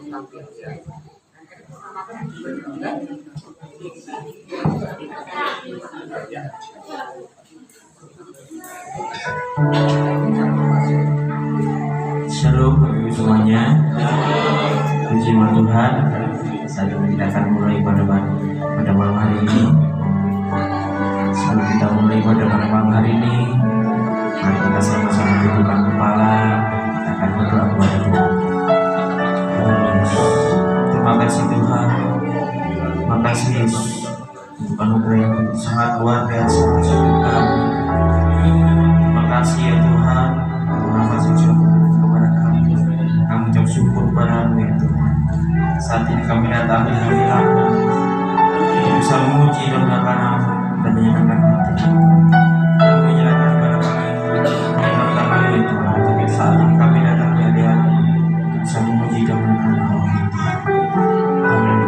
Shalom Bapak Ibu semuanya. Puji Tuhan. Kita akan mulai pada malam hari ini. Sebelum kita mulai pada malam hari ini, mari kita sama-sama tundukkan kepala. Kita akan berdoa kepada Tuhan. Terima kasih Tuhan. Terima kasih Yesus untuk anugerah yang sangat luar biasa kasih Tuhan. Terima kasih ya Tuhan. Terima kasih kepada kami. Kami ucap syukur kepada-Mu ya Tuhan. Saat ini kami datang di hadirat-Mu untuk bisa memuji dan menyenangkan dan menyenangkan hati. Dan menyerahkan kepada kami menyenangkan kami ya Tuhan. Tapi saat ini kami datang di hadirat-Mu bisa memuji dan menyenangkan hati. Amin.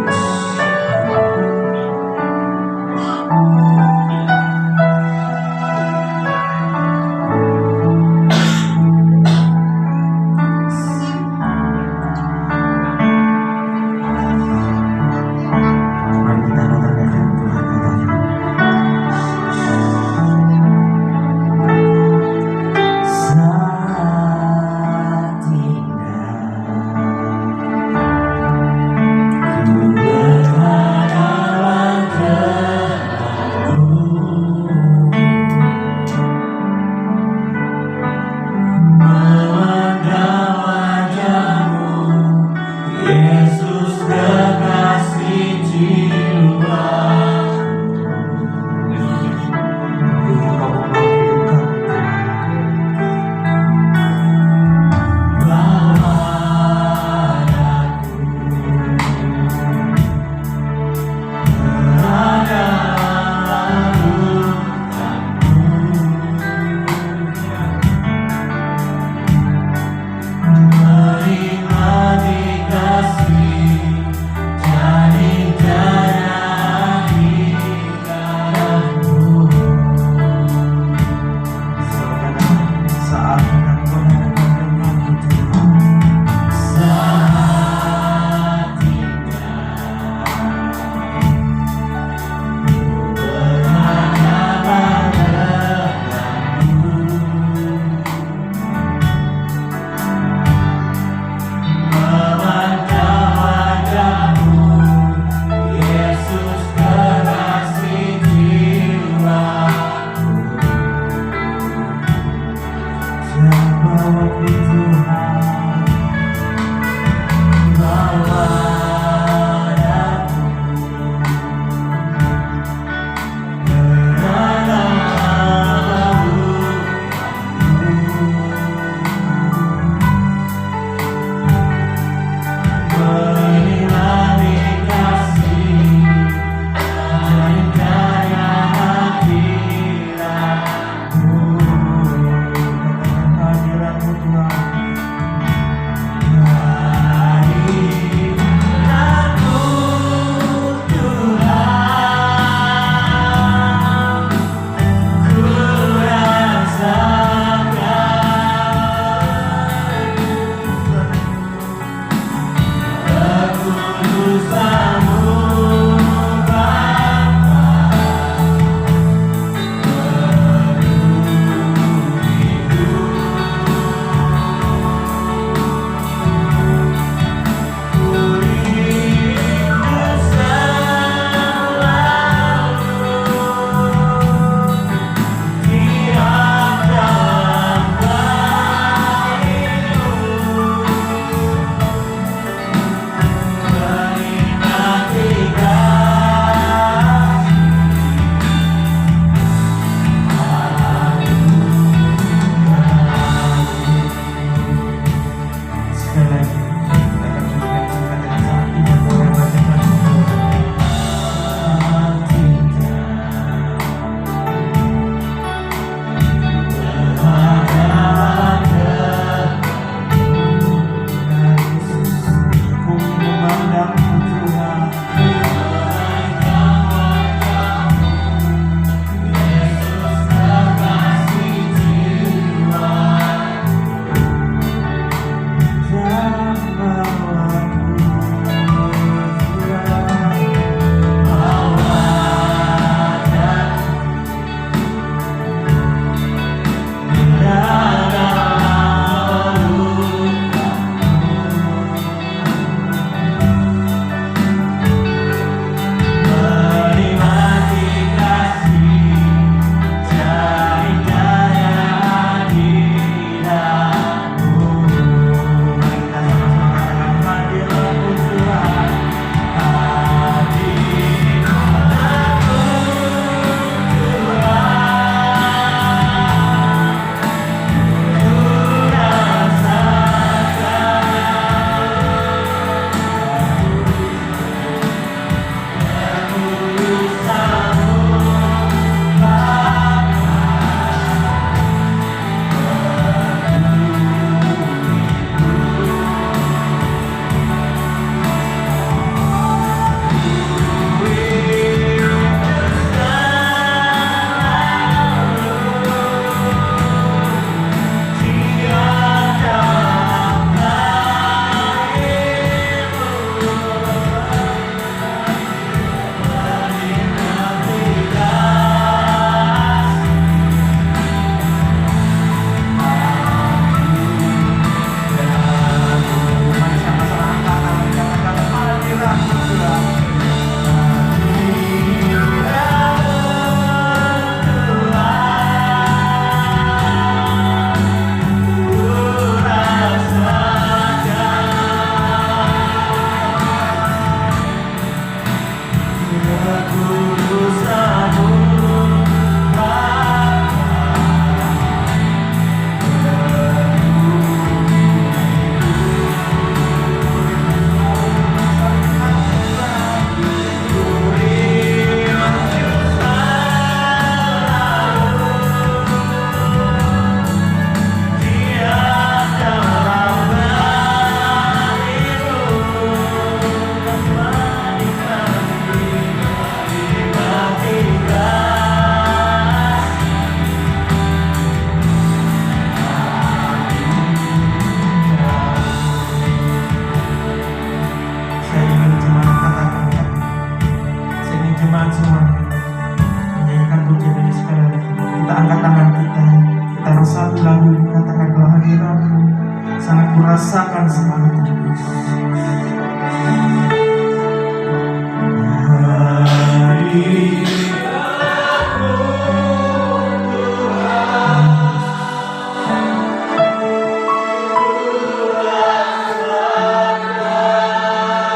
Tuhan semangat terus.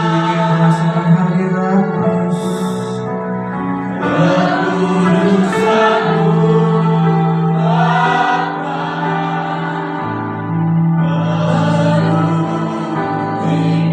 Ingin merasakan hadirat terus. Bapa,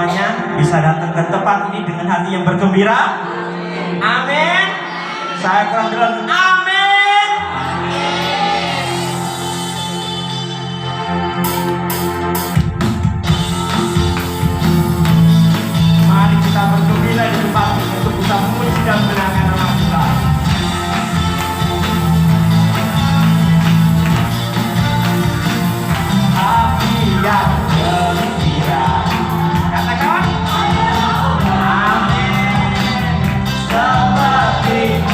semuanya bisa datang ke tempat ini dengan hati yang bergembira. Amin. Saya kurang bilang amin. Mari kita bergembira di tempat ini untuk bisa memuji dan menyenangkan nama kita. Hati yang gembira. Katakan amin. Seperti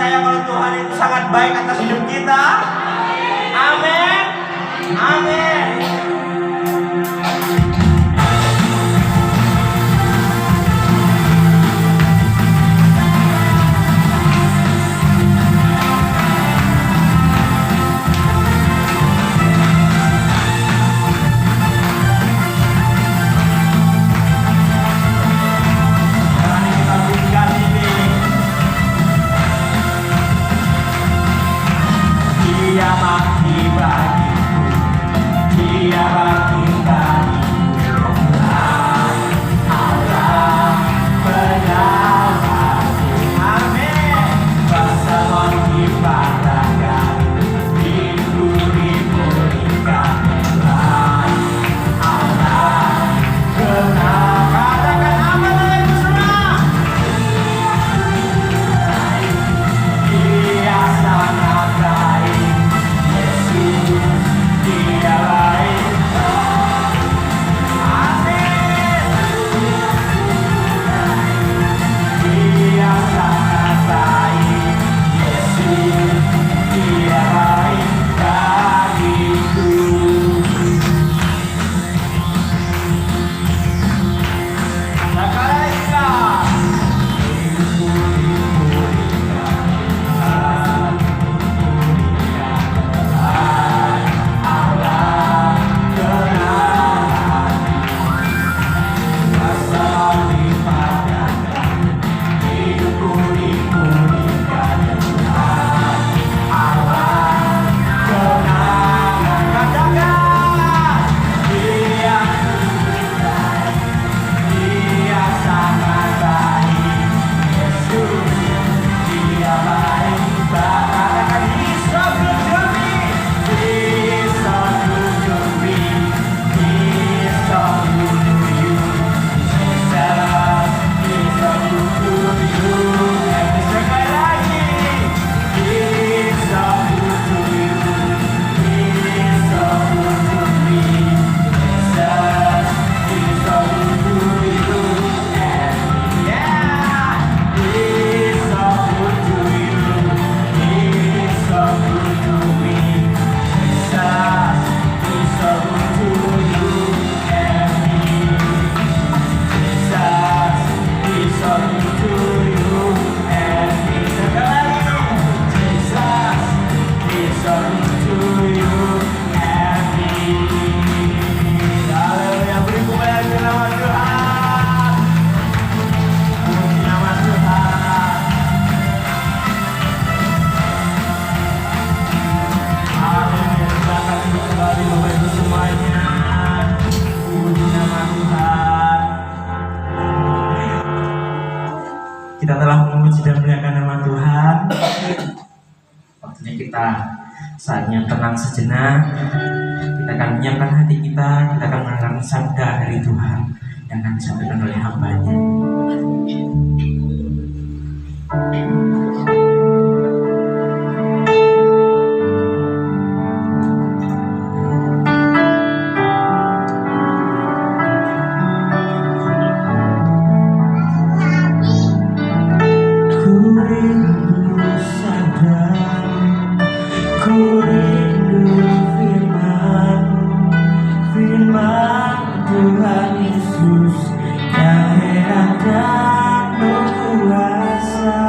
percaya kalau Tuhan itu sangat baik atas hidup kita? Amin. Amin. Dia mati bagiku, Dia bagi bagiku, Allah penyelamatku. Amin. Berseru dipatahkan, dipulihkan, Allah benar. Katakan amin lagi semua. Dia sangat baik. Dia baik. Amin. Dia sangat baik. Yesus, Dia baik bagiku. Katakan hidupku dipulihkan, kita telah memuji dan memuliakan nama Tuhan. Waktunya kita saatnya tenang sejenak. Kita akan menyiapkan hati kita akan mendengarkan sabda dari Tuhan yang akan disampaikan oleh hamba-Nya. Tuhan Yesus yang heran dan berkuasa.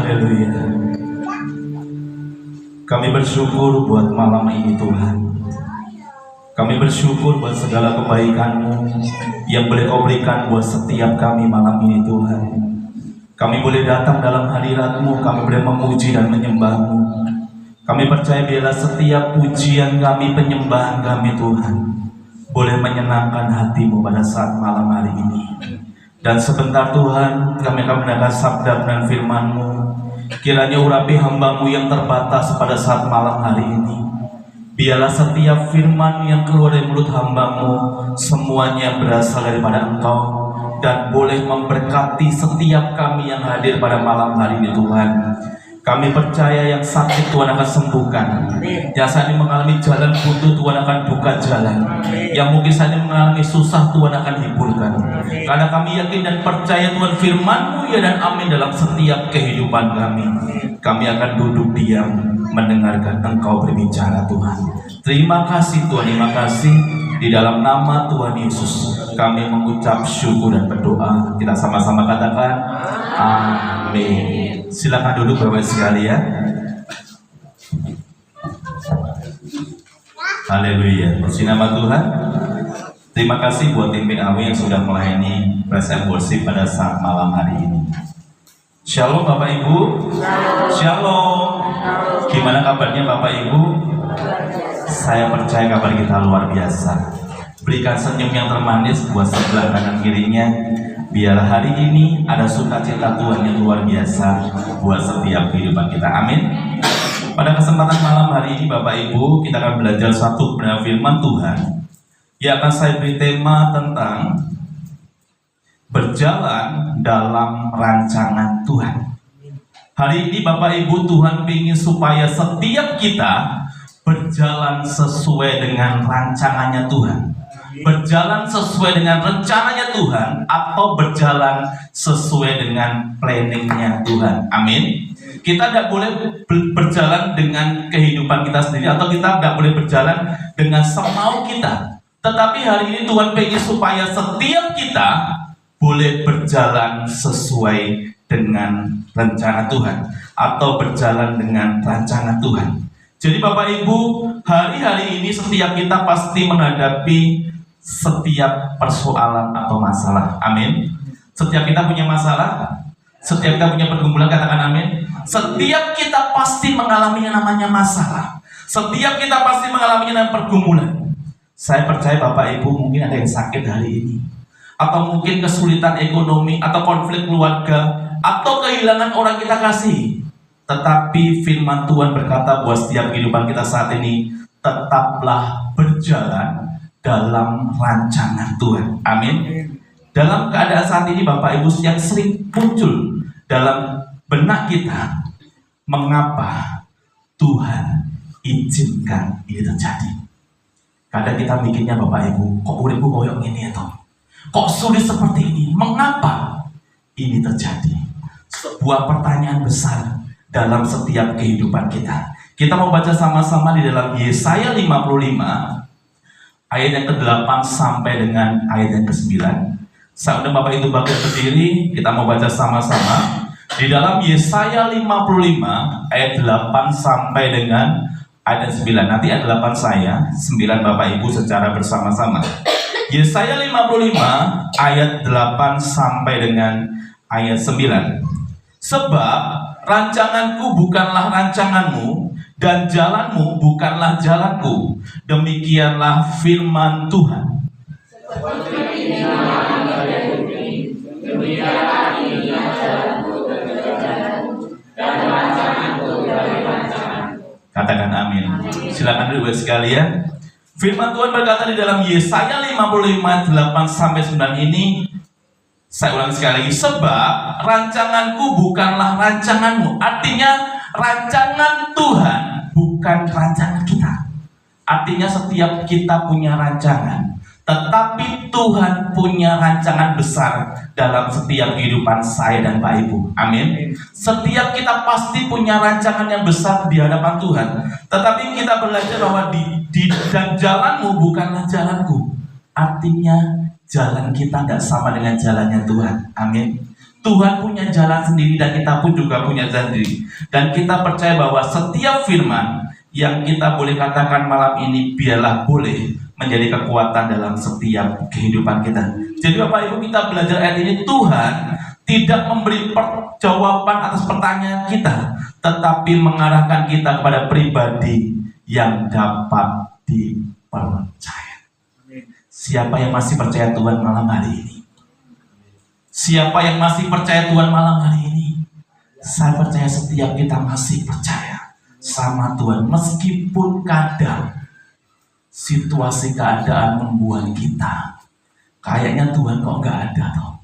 Haleluya. Kami bersyukur buat malam ini Tuhan. Kami bersyukur buat segala kebaikan-Mu yang boleh Kau berikan buat setiap kami malam ini Tuhan. Kami boleh datang dalam hadirat-Mu, kami boleh memuji dan menyembah-Mu. Kami percaya biarlah setiap pujian kami, penyembahan kami Tuhan, boleh menyenangkan hati-Mu pada saat malam hari ini. Dan sebentar Tuhan, kami akan mendengar sabda dan firman-Mu. Kiranya urapi hamba-Mu yang terbatas pada saat malam hari ini. Biarlah setiap firman yang keluar dari mulut hamba-Mu semuanya berasal daripada Engkau dan boleh memberkati setiap kami yang hadir pada malam hari ini Tuhan. Kami percaya yang sakit Tuhan akan sembuhkan, yang saat ini mengalami jalan buntu Tuhan akan buka jalan, yang mungkin saat ini mengalami susah Tuhan akan hiburkan. Karena kami yakin dan percaya Tuhan firman-Mu ya dan amin dalam setiap kehidupan kami. Kami akan duduk diam mendengarkan Engkau berbicara Tuhan. Terima kasih Tuhan, terima kasih. Di dalam nama Tuhan Yesus kami mengucap syukur dan berdoa. Kita sama-sama katakan amin. Silakan duduk Bapak sekalian. Haleluya. Puji nama Tuhan. Terima kasih buat tim PAW yang sudah melayani present worship pada saat malam hari ini. Shalom Bapak Ibu. Shalom. Gimana kabarnya Bapak Ibu? Saya percaya kabar kita luar biasa. Berikan senyum yang termanis buat sebelah kanan kirinya. Biar hari ini ada sukacita Tuhan yang luar biasa buat setiap kehidupan kita. Amin. Pada kesempatan malam hari ini Bapak Ibu, kita akan belajar satu kebenaran firman Tuhan yang akan saya beri tema tentang berjalan dalam rancangan Tuhan. Hari ini Bapak Ibu, Tuhan ingin supaya setiap kita berjalan sesuai dengan rancangannya Tuhan, berjalan sesuai dengan rencananya Tuhan, atau berjalan sesuai dengan planningnya Tuhan. Amin. Kita tidak boleh berjalan dengan kehidupan kita sendiri, atau kita tidak boleh berjalan dengan semau kita. Tetapi hari ini Tuhan ingin supaya setiap kita boleh berjalan sesuai dengan rencana Tuhan, atau berjalan dengan rancangan Tuhan. Jadi Bapak Ibu, hari-hari ini setiap kita pasti menghadapi setiap persoalan atau masalah. Amin. Setiap kita punya masalah, setiap kita punya pergumulan, katakan amin. Setiap kita pasti mengalami yang namanya masalah. Setiap kita pasti mengalami yang namanya pergumulan. Saya percaya Bapak Ibu mungkin ada yang sakit hari ini, atau mungkin kesulitan ekonomi, atau konflik keluarga, atau kehilangan orang kita kasih. Tetapi firman Tuhan berkata buat setiap kehidupan kita saat ini, tetaplah berjalan dalam rancangan Tuhan. Amin. Dalam keadaan saat ini Bapak Ibu yang sering muncul dalam benak kita, mengapa Tuhan izinkan ini terjadi? Kadang kita mikirnya Bapak Ibu, kok uripku koyok ini ya toh? Kok sulit seperti ini? Mengapa ini terjadi? Sebuah pertanyaan besar dalam setiap kehidupan kita. Kita mau baca sama-sama di dalam Yesaya 55 ayat yang ke-8 sampai dengan ayat yang ke-9. Saat Bapak itu bangkit berdiri, kita mau baca sama-sama di dalam Yesaya 55 ayat 8 sampai dengan ayat 9. Nanti ayat 8 saya, 9 Bapak Ibu secara bersama-sama. Yesaya 55 ayat 8 sampai dengan ayat 9. Sebab rancanganku bukanlah rancanganmu, dan jalanmu bukanlah jalanku. Demikianlah firman Tuhan. Katakan amin. Silakan dulu sekalian. Firman Tuhan berkata di dalam Yesaya 55 8 sampai 9 ini. Saya ulang sekali lagi, sebab rancanganku bukanlah rancanganmu. Artinya rancangan Tuhan bukan rancangan kita. Artinya setiap kita punya rancangan, tetapi Tuhan punya rancangan besar dalam setiap kehidupan saya dan Pak Ibu. Amin. Setiap kita pasti punya rancangan yang besar di hadapan Tuhan. Tetapi kita belajar bahwa dan jalanmu bukanlah jalanku. Artinya jalan kita tidak sama dengan jalannya Tuhan. Amin. Tuhan punya jalan sendiri dan kita pun juga punya jalan sendiri. Dan kita percaya bahwa setiap firman yang kita boleh katakan malam ini biarlah boleh menjadi kekuatan dalam setiap kehidupan kita. Jadi Bapak Ibu, kita belajar ayat ini, Tuhan tidak memberi jawaban atas pertanyaan kita, tetapi mengarahkan kita kepada pribadi yang dapat dipercaya. Siapa yang masih percaya Tuhan malam hari ini? Siapa yang masih percaya Tuhan malam hari ini? Saya percaya setiap kita masih percaya sama Tuhan, meskipun kadang situasi keadaan membuat kita kayaknya Tuhan kok nggak ada toh,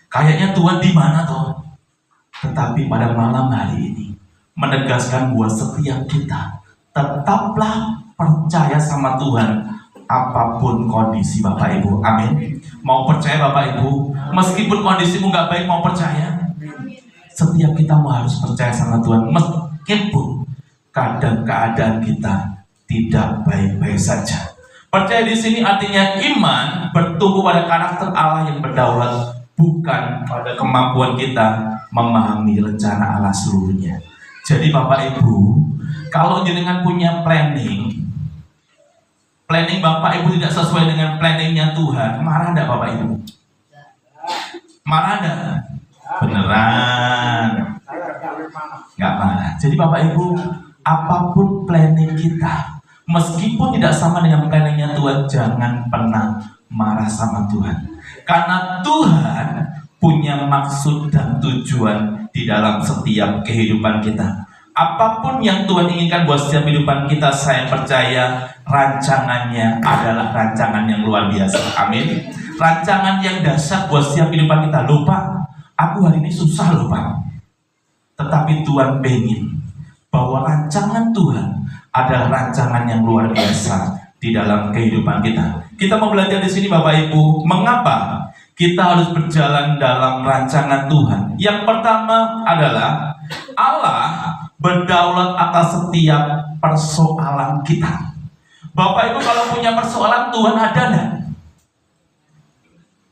kayaknya Tuhan di mana toh. Tetapi pada malam hari ini menegaskan buat setiap kita tetaplah percaya sama Tuhan apapun kondisi Bapak Ibu. Amin. Mau percaya Bapak Ibu, meskipun kondisimu nggak baik, mau percaya. Setiap kita harus percaya sama Tuhan, meskipun kadang keadaan kita tidak baik-baik saja. Percaya di sini artinya iman bertumbuh pada karakter Allah yang berdaulat, bukan pada kemampuan kita memahami rencana Allah seluruhnya. Jadi Bapak Ibu, kalau jenengan punya planning Bapak Ibu tidak sesuai dengan planningnya Tuhan, marah enggak Bapak Ibu? Marah enggak? Beneran? Enggak marah. Jadi Bapak Ibu, apapun planning kita, meskipun tidak sama dengan planningnya Tuhan, jangan pernah marah sama Tuhan. Karena Tuhan punya maksud dan tujuan di dalam setiap kehidupan kita. Apapun yang Tuhan inginkan buat setiap kehidupan kita, saya percaya rancangannya adalah rancangan yang luar biasa. Amin. Rancangan yang dahsyat buat setiap kehidupan kita. Loh Pak, aku hari ini susah loh Pak. Tetapi Tuhan pengen bahwa rancangan Tuhan adalah rancangan yang luar biasa di dalam kehidupan kita. Kita mau belajar di sini Bapak Ibu, mengapa kita harus berjalan dalam rancangan Tuhan. Yang pertama adalah Allah berdaulat atas setiap persoalan kita. Bapak Ibu kalau punya persoalan, Tuhan ada enggak?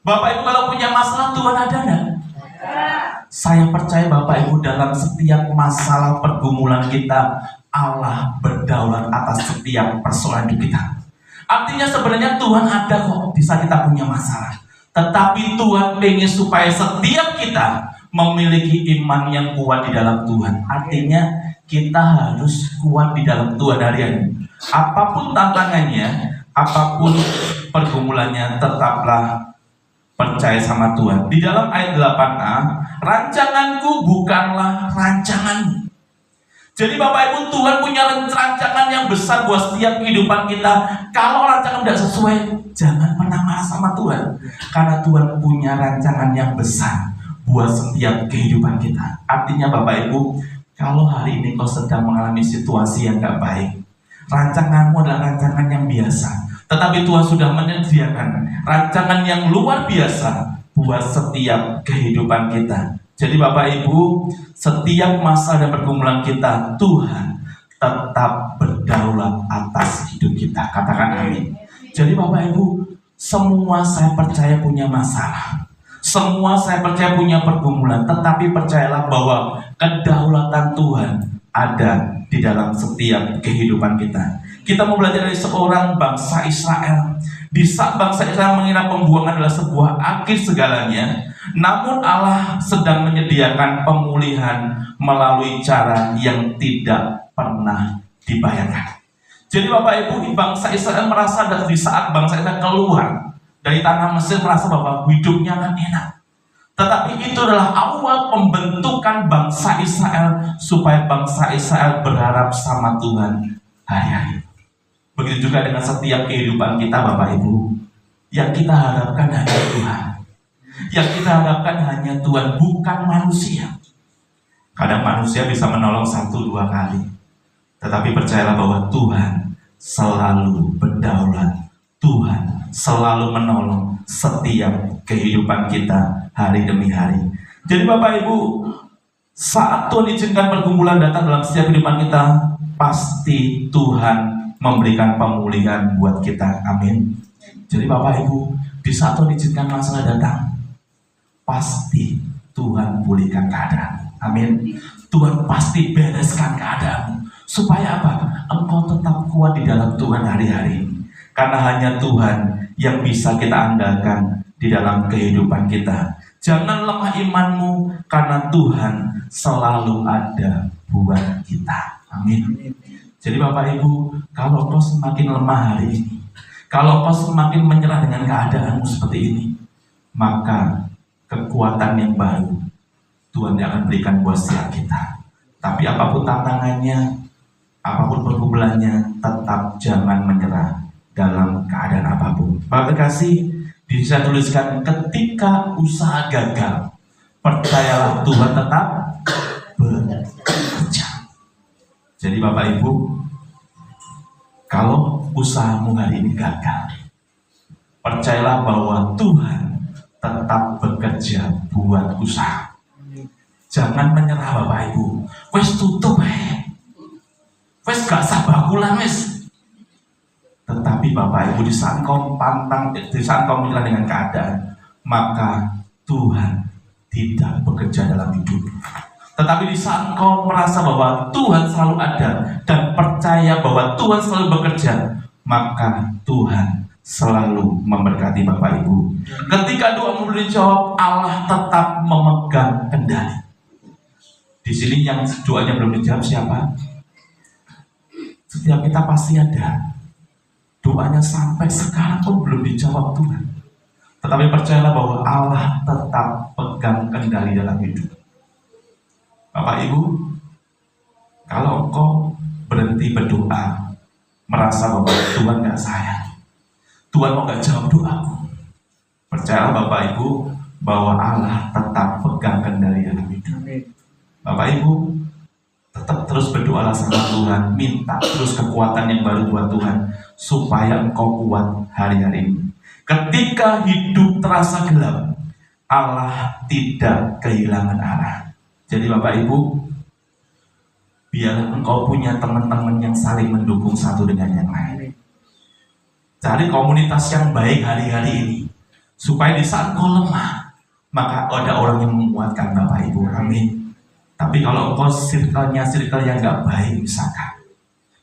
Bapak Ibu kalau punya masalah, Tuhan ada enggak? Saya percaya Bapak Ibu dalam setiap masalah pergumulan kita, Allah berdaulat atas setiap persoalan hidup kita. Artinya sebenarnya Tuhan ada kok bisa kita punya masalah. Tetapi Tuhan pengen supaya setiap kita memiliki iman yang kuat di dalam Tuhan. Artinya kita harus kuat di dalam Tuhan hari-hari. Apapun tantangannya, apapun pergumulannya, tetaplah percaya sama Tuhan. Di dalam ayat 8a, rancanganku bukanlah rancanganmu. Jadi Bapak Ibu, Tuhan punya rancangan yang besar buat setiap kehidupan kita. Kalau rancangan tidak sesuai, jangan pernah marah sama Tuhan. Karena Tuhan punya rancangan yang besar buat setiap kehidupan kita. Artinya Bapak Ibu, kalau hari ini kau sedang mengalami situasi yang gak baik, rancanganmu adalah rancangan yang biasa. Tetapi Tuhan sudah menyediakan rancangan yang luar biasa buat setiap kehidupan kita. Jadi Bapak Ibu, setiap masa dan pergumulan kita, Tuhan tetap berdaulat atas hidup kita. Katakan amin. Jadi Bapak Ibu, semua saya percaya punya masalah. Semua saya percaya punya pergumulan. Tetapi percayalah bahwa kedaulatan Tuhan ada di dalam setiap kehidupan kita. Kita mau belajar dari seorang bangsa Israel. Di saat bangsa Israel mengira pembuangan adalah sebuah akhir segalanya, namun Allah sedang menyediakan pemulihan melalui cara yang tidak pernah dibayangkan. Jadi Bapak Ibu, bangsa Israel merasa di saat bangsa Israel keluar dari tanah Mesir merasa bahwa hidupnya kan enak. Tetapi itu adalah awal pembentukan bangsa Israel supaya bangsa Israel berharap sama Tuhan hari-hari. Begitu juga dengan setiap kehidupan kita Bapak Ibu. Yang kita harapkan hanya Tuhan. Yang kita harapkan hanya Tuhan, bukan manusia. Kadang manusia bisa menolong 1-2 kali. Tetapi percayalah bahwa Tuhan selalu berdaulat. Tuhan selalu menolong setiap kehidupan kita hari demi hari. Jadi Bapak Ibu, saat Tuhan izinkan pergumulan datang dalam setiap kehidupan kita, pasti Tuhan memberikan pemulihan buat kita. Amin. Jadi Bapak Ibu, di saat Tuhan izinkan masalah datang, pasti Tuhan pulihkan keadaan. Amin. Tuhan pasti bereskan keadaanmu. Supaya apa? Engkau tetap kuat di dalam Tuhan hari-hari ini. Karena hanya Tuhan yang bisa kita andalkan di dalam kehidupan kita. Jangan lemah imanmu, karena Tuhan selalu ada buat kita. Amin. Jadi Bapak Ibu, kalau kau semakin lemah hari ini, kalau kau semakin menyerah dengan keadaanmu seperti ini, maka kekuatan yang baru Tuhan yang akan berikan buat setiap kita. Tapi apapun tantangannya, apapun pergumulannya, tetap jangan menyerah dalam keadaan apapun. Bapak kasih, bisa tuliskan ketika usaha gagal, percayalah Tuhan tetap bekerja. Jadi Bapak Ibu, kalau usahamu hari ini gagal, percayalah bahwa Tuhan tetap bekerja buat usaha. Jangan menyerah Bapak Ibu. Wes tutup wes gak sabar pulang wes. Tetapi Bapak Ibu, di saat kau pantang, di saat kau menyerah dengan keadaan, maka Tuhan tidak bekerja dalam hidup. Tetapi di saat kau merasa bahwa Tuhan selalu ada dan percaya bahwa Tuhan selalu bekerja, maka Tuhan selalu memberkati Bapak Ibu. Ketika doamu belum dijawab, Allah tetap memegang kendali. Di sini yang doanya belum dijawab siapa? Setiap kita pasti ada. Doanya sampai sekarang pun belum dijawab Tuhan. Tetapi percayalah bahwa Allah tetap pegang kendali dalam hidup. Bapak Ibu, kalau engkau berhenti berdoa, merasa bahwa Tuhan gak sayang, Tuhan mau gak jawab doaku, percayalah Bapak Ibu bahwa Allah tetap pegang kendali dalam hidup. Bapak Ibu, tetap terus berdoalah sama Tuhan, minta terus kekuatan yang baru buat Tuhan, supaya engkau kuat hari-hari ini. Ketika hidup terasa gelap, Allah tidak kehilangan arah. Jadi Bapak Ibu, biarlah engkau punya teman-teman yang saling mendukung satu dengan yang lain. Cari komunitas yang baik hari-hari ini, supaya di saat kau lemah, maka ada orang yang menguatkan Bapak Ibu. Amin. Tapi kalau engkau circle yang gak baik, misalkan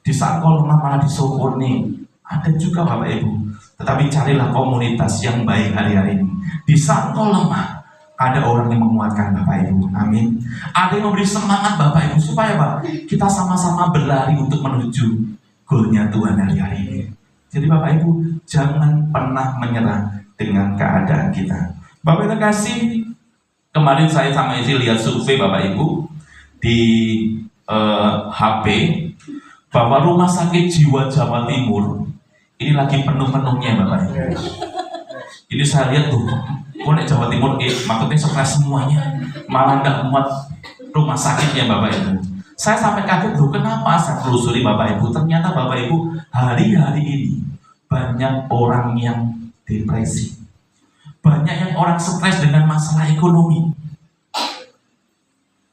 di saat kau lemah malah disokoni, ada juga Bapak Ibu. Tetapi carilah komunitas yang baik hari-hari ini. Di saat kau lemah, ada orang yang menguatkan Bapak Ibu. Amin. Ada yang memberi semangat Bapak Ibu, supaya kita sama-sama berlari untuk menuju goalnya Tuhan hari-hari ini. Jadi Bapak Ibu, jangan pernah menyerah dengan keadaan kita. Bapak Ibu kasih, kemarin saya sama istri lihat survei Bapak Ibu di HP, bahwa rumah sakit jiwa Jawa Timur ini lagi penuh-penuhnya Bapak Ibu. Ini saya lihat tuh, kok Jawa Timur maksudnya stres semuanya, malah nggak muat rumah sakitnya Bapak Ibu. Saya sampai kaget loh, kenapa? Saya telusuri Bapak Ibu, ternyata Bapak Ibu hari-hari ini banyak orang yang depresi, banyak yang orang stres dengan masalah ekonomi.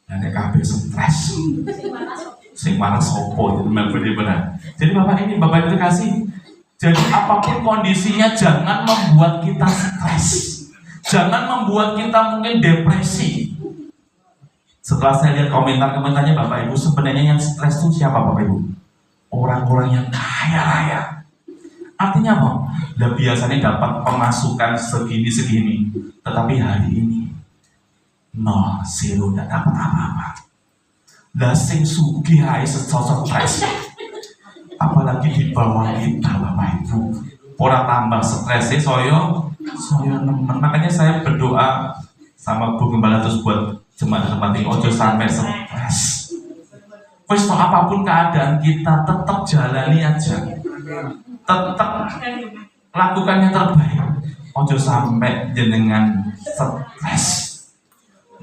Dan kabeh stres, sing mana sopo itu memang benar. Jadi Bapak ini, Bapak Ibu kasih. Jadi apapun kondisinya, jangan membuat kita stres, jangan membuat kita mungkin depresi. Setelah saya lihat komentar-komentarnya Bapak Ibu, sebenarnya yang stres itu siapa Bapak Ibu? Orang-orang yang kaya raya. Artinya apa? Nah, biasanya dapat pemasukan segini-segini, tetapi hari ini nol, zero, tidak dapat apa-apa. Lah sing sugih ae sesosok stres. Apalagi di bawah kita Bapak Ibu. Orang tambah stresnya soyo nemen. Makanya saya berdoa sama Bu Gembala terus buat jemaat tempat ini, ojo sampai stres. Wes apapun keadaan kita, tetap jalani aja. Tetap lakukan yang terbaik. Ojo sampai jenengan stres.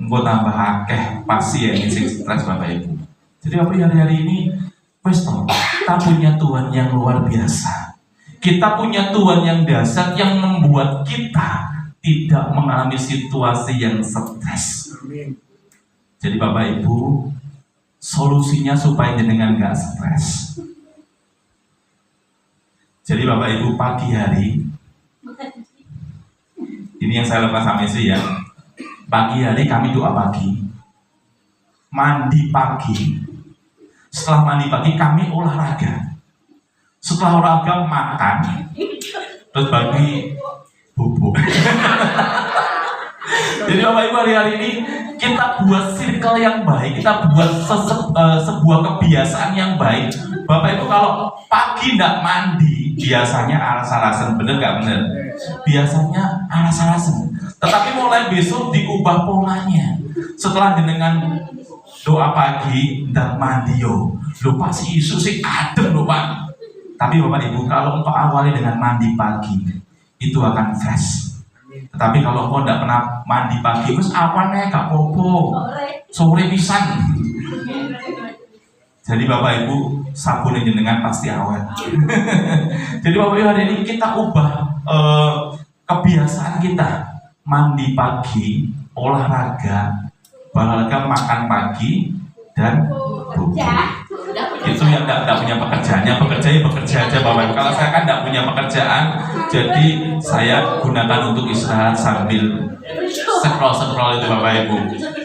Engkau tambah akeh pasien yang stres Bapak Ibu. Jadi apa hari-hari ini, kita punya Tuhan yang luar biasa. Kita punya Tuhan yang dahsyat, yang membuat kita tidak mengalami situasi yang stres. Jadi Bapak Ibu, solusinya supaya jenengan gak stres. Jadi Bapak Ibu, pagi hari ini yang saya lakukan sama istri ya. Pagi hari kami doa pagi, mandi pagi. Setelah mandi pagi kami olahraga. Setelah olahraga makan, terus bagi bubuk. Jadi Bapak Ibu, hari-hari ini kita buat circle yang baik, kita buat sebuah kebiasaan yang baik. Bapak Ibu, kalau pagi tidak mandi, biasanya alas-alasan, bener nggak bener? Biasanya alas-alasan. Tetapi mulai besok diubah polanya. Setelah dengan doa pagi dan mandi yo, lupa si isu si adem lupa. Tapi Bapak Ibu, kalau engkau awali dengan mandi pagi, itu akan fresh. Tetapi kalau engkau tidak pernah mandi pagi, terus awannya gak popo, sore pisan. Jadi Bapak Ibu, sabun yang jenengan pasti awan. Jadi Bapak Ibu, hari ini kita ubah kebiasaan kita. Mandi pagi, olahraga, makan pagi, dan bubuk. Itu yang tidak punya pekerjaannya, bekerja aja Bapak Ibu. Kalau saya kan tidak punya pekerjaan, jadi saya gunakan untuk istirahat sambil scroll itu Bapak Ibu.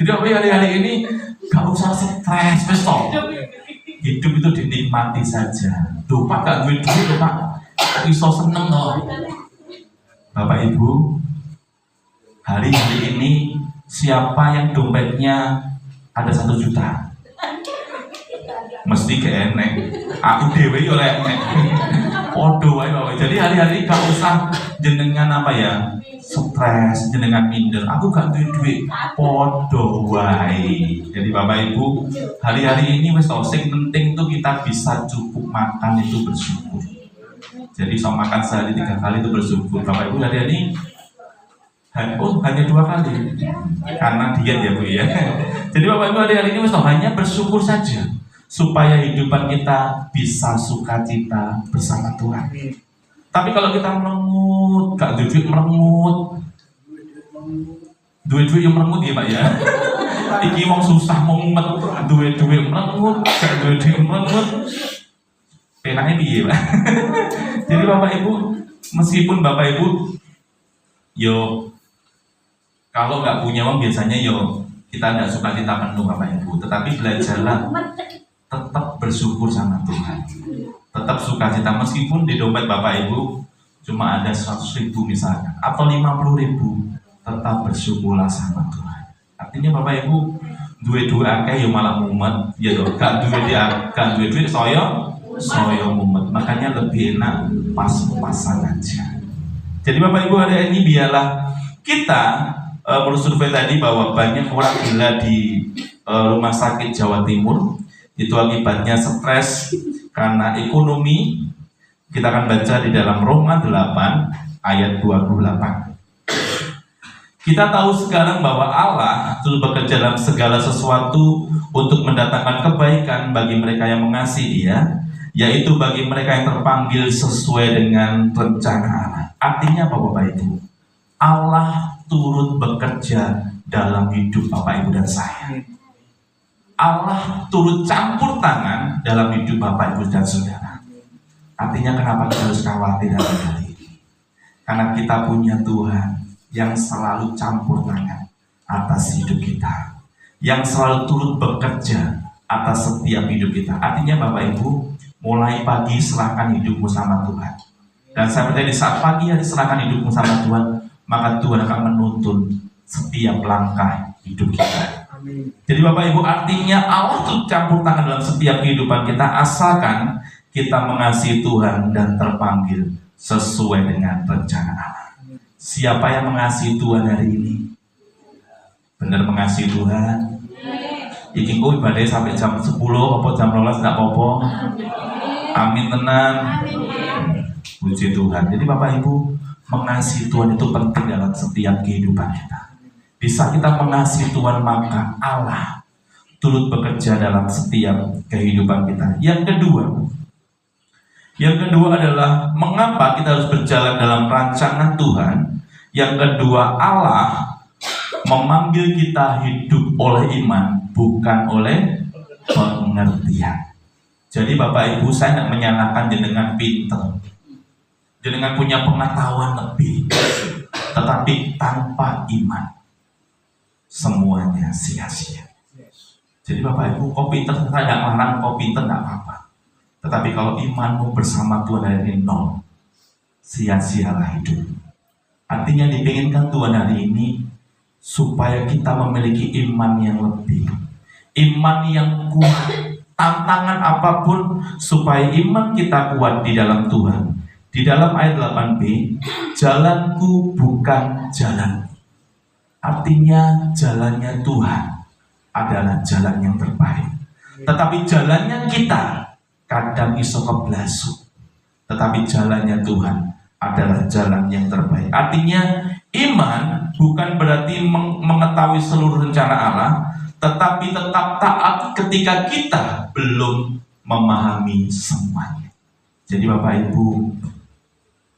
Jadi Bapak Ibu, hari-hari ini gak usah stres, besok hidup itu dinikmati saja. Lupa gak duit lupa, iso seneng loh. Bapak Ibu, hari-hari ini siapa yang dompetnya ada 1 juta? Mesti ke enek. Aku dewe yo lek enek. Podo wae Bapak. Jadi hari-hari gak usah jenengan apa ya? Stres, jenengan minder. Aku gak duit. Podo wae. Jadi Bapak Ibu, hari-hari ini wis sing penting tuh kita bisa cukup makan itu bersyukur. Jadi so makan sehari 3 kali itu bersyukur. Bapak Ibu, hari ini hanya 2 kali karena diet ya Bu ya. Jadi Bapak Ibu, hari ini hanya bersyukur saja supaya hidupan kita bisa sukacita bersama Tuhan. Tapi kalau kita merengut, gak duit merengut, duit yang merengut ya Pak ya. Iki wong susah mumet, duit merengut, gak duit merengut. Penaknya piye Pak. Jadi Bapak Ibu, meskipun Bapak Ibu yo kalau nggak punya uang biasanya yo kita nggak suka kita penuh Bapak Ibu, tetapi belajarlah tetap bersyukur sama Tuhan, tetap sukacita meskipun di dompet Bapak Ibu cuma ada 100.000 misalnya atau 50.000, tetap bersyukurlah sama Tuhan. Artinya Bapak Ibu duit akeh yo malah mumet, ya dong, gak duit soyo mumet, makanya lebih enak pas-pasan aja. Jadi Bapak Ibu, hari ini biarlah kita menurut survei tadi bahwa banyak orang gila di rumah sakit Jawa Timur itu akibatnya stres karena ekonomi. Kita akan baca di dalam Roma 8 ayat 28. Kita tahu sekarang bahwa Allah terus bekerja dalam segala sesuatu untuk mendatangkan kebaikan bagi mereka yang mengasihi Dia, yaitu bagi mereka yang terpanggil sesuai dengan rencana Allah. Artinya apa Bapak Ibu? Allah turut bekerja dalam hidup Bapak Ibu dan saya. Allah turut campur tangan dalam hidup Bapak Ibu dan saudara. Artinya kenapa kita harus khawatir dalam hal ini? Karena kita punya Tuhan yang selalu campur tangan atas hidup kita, yang selalu turut bekerja atas setiap hidup kita. Artinya Bapak Ibu, mulai pagi serahkan hidupmu sama Tuhan. Dan saya percaya di saat pagi hari serahkan hidupmu sama Tuhan, maka Tuhan akan menuntun setiap langkah hidup kita. Jadi Bapak Ibu, artinya Allah turut campur tangan dalam setiap kehidupan kita, asalkan kita mengasihi Tuhan dan terpanggil sesuai dengan rencana Allah. Siapa yang mengasihi Tuhan hari ini? Benar mengasihi Tuhan? Iki kok ibadah sampai jam 10 apa jam 12 enggak apa-apa. Amin tenan. Puji Tuhan. Jadi Bapak Ibu, mengasihi Tuhan itu penting dalam setiap kehidupan kita. Bisa kita mengasihi Tuhan, maka Allah turut bekerja dalam setiap kehidupan kita. Yang kedua adalah mengapa kita harus berjalan dalam rancangan Tuhan. Yang kedua, Allah memanggil kita hidup oleh iman, bukan oleh pengertian. Jadi Bapak Ibu, saya tidak menyalahkan jenengan pinter, jenengan punya pengetahuan lebih, tetapi tanpa iman semuanya sia-sia. Jadi Bapak Ibu, kau pinter, saya tidak melarang kau pinter, tidak apa-apa. Tetapi kalau imanmu bersama Tuhan hari ini nol, sia-sialah hidup. Artinya dipinginkan Tuhan hari ini supaya kita memiliki iman yang lebih, iman yang kuat. Tantangan apapun supaya iman kita kuat di dalam Tuhan. Di dalam ayat 8b, jalanku bukan jalan. Artinya jalannya Tuhan adalah jalan yang terbaik. Tetapi jalannya kita kadang iso keblasuk. Tetapi jalannya Tuhan adalah jalan yang terbaik. Artinya iman bukan berarti mengetahui seluruh rencana Allah, tetapi tetap taat ketika kita belum memahami semuanya. Jadi Bapak Ibu,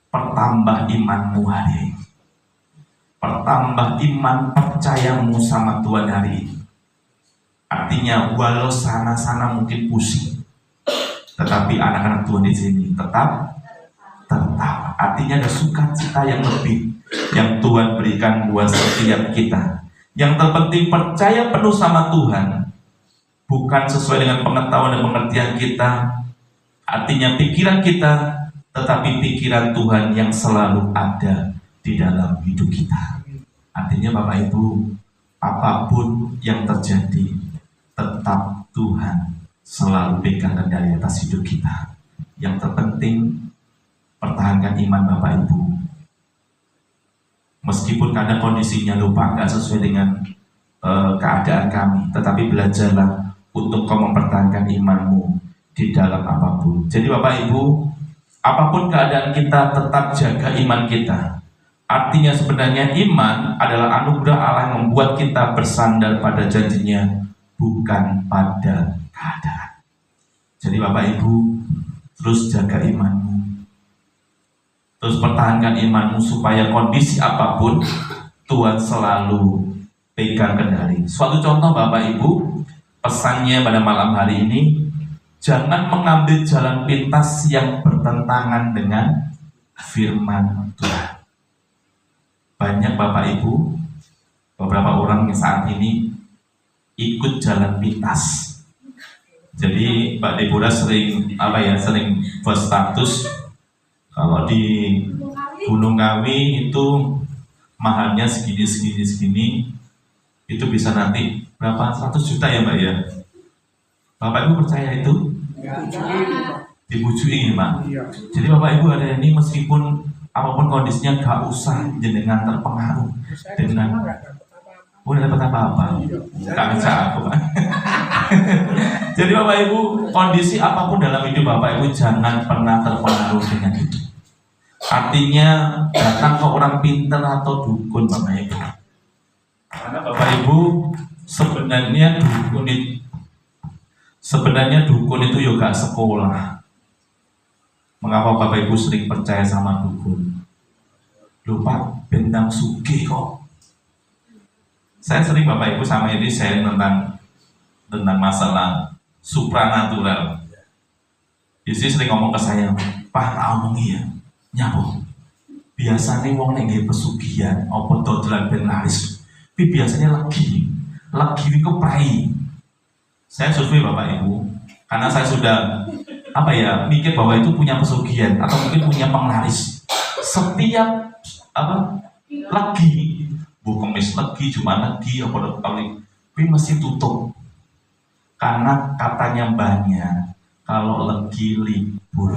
pertambah imanmu hari ini. Pertambah iman percayamu sama Tuhan hari ini. Artinya walau sana-sana mungkin pusing, tetapi anak-anak Tuhan di sini tetap tertawa. Artinya ada sukacita yang lebih yang Tuhan berikan buat setiap kita. Yang terpenting percaya penuh sama Tuhan, bukan sesuai dengan pengetahuan dan pengertian kita, artinya pikiran kita, tetapi pikiran Tuhan yang selalu ada di dalam hidup kita. Artinya Bapak Ibu, apapun yang terjadi, tetap Tuhan selalu pegang kendali atas hidup kita. Yang terpenting pertahankan iman Bapak Ibu. Meskipun kadang kondisinya lupa, nggak sesuai dengan keadaan kami, tetapi belajarlah untuk kau mempertahankan imanmu di dalam apapun. Jadi Bapak Ibu, apapun keadaan kita, tetap jaga iman kita. Artinya sebenarnya iman adalah anugerah Allah yang membuat kita bersandar pada janjinya, bukan pada keadaan. Jadi Bapak Ibu, terus jaga imanmu, terus pertahankan imanmu supaya kondisi apapun Tuhan selalu pegang kendali. Suatu contoh Bapak Ibu, pesannya pada malam hari ini, jangan mengambil jalan pintas yang bertentangan dengan firman Tuhan. Banyak Bapak Ibu, beberapa orang yang saat ini ikut jalan pintas. Jadi Mbak Deborah sering sering buat status kalau di Gunung Kawi itu mahalnya segini, itu bisa nanti berapa 100 juta ya Mbak ya. Bapak Ibu percaya itu? Dibujui Mbak. Jadi Bapak Ibu hari ini meskipun apapun kondisinya gak usah jenengan terpengaruh dengan udah dapat apa-apa. Gak bisa aku Pak. Jadi Bapak Ibu, kondisi apapun dalam hidup Bapak Ibu jangan pernah terpengaruh dengan itu. Artinya datang ke orang pintar atau dukun Bapak Ibu. Karena Bapak Ibu sebenarnya dukun itu juga sekolah. Mengapa Bapak Ibu sering percaya sama dukun? Lupa bentang sugi kok. Saya sering Bapak Ibu sama ini sharing tentang masalah supranatural. Istri sering ngomong ke saya, Pak, ngomong iya, nyambung. Biasanya wong nek nggih pesugihan apa dodolan ben laris. Tapi biasanya lagi itu prai. Saya survei Bapak Ibu, karena saya sudah mikir bahwa itu punya pesugihan atau mungkin punya penglaris. Setiap lagi Kemis lagi, Jumat lagi, tapi mesti tutup karena katanya banyak kalau lagi libur.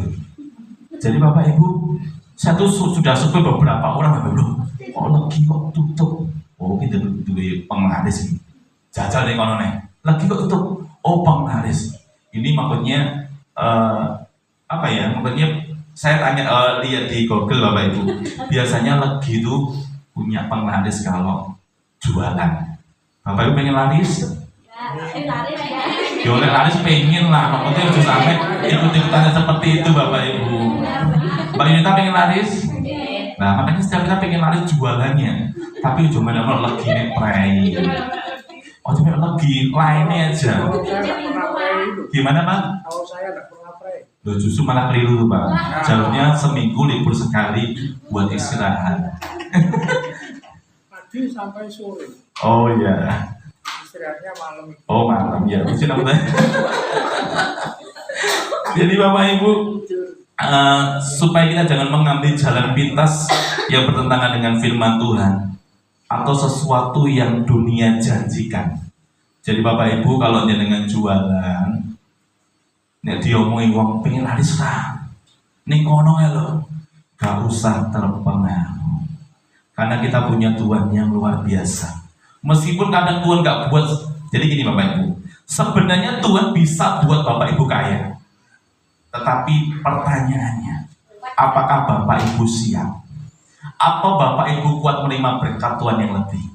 Jadi Bapak Ibu, saya tuh sudah survei beberapa orang, Bapak Ibu, kok lagi kok tutup? Oh kita duwe penglaris ini, jajal deh kono nih, lagi kok tutup? Oh penglaris. Ini maksudnya maksudnya saya tanya lihat di Google Bapak Ibu, biasanya lagi itu punya penglaris kalau jualan. Bapak Ibu pengen laris? Ya oleh laris pengen lah, maksudnya harus sampai ikut-ikutannya seperti itu Bapak Ibu. Mbak Yunita pengen laris? Nah makanya setiap kita pengen laris jualannya, tapi cuma ada lagi nih pray. Oh cuma lagi lainnya aja. Gimana Pak? Kalau saya tidak pernah pray. Loh, justru malah keliru Pak. Jalurnya seminggu libur sekali buat istirahat. Pagi sampai sore. Oh iya. Istirahatnya malam. Oh malam ya. Jadi Bapak Ibu, supaya kita jangan mengambil jalan pintas yang bertentangan dengan firman Tuhan atau sesuatu yang dunia janjikan. Jadi Bapak Ibu kalau dengan jualan, nek diomongin wong pengen laris ra, ning kono ya lo, gak usah terpengaruh. Karena kita punya Tuhan yang luar biasa. Meskipun kadang Tuhan gak buat, jadi gini Bapak Ibu, sebenarnya Tuhan bisa buat Bapak Ibu kaya. Tetapi pertanyaannya, apakah Bapak Ibu siap? Atau Bapak Ibu kuat menerima berkat Tuhan yang lebih?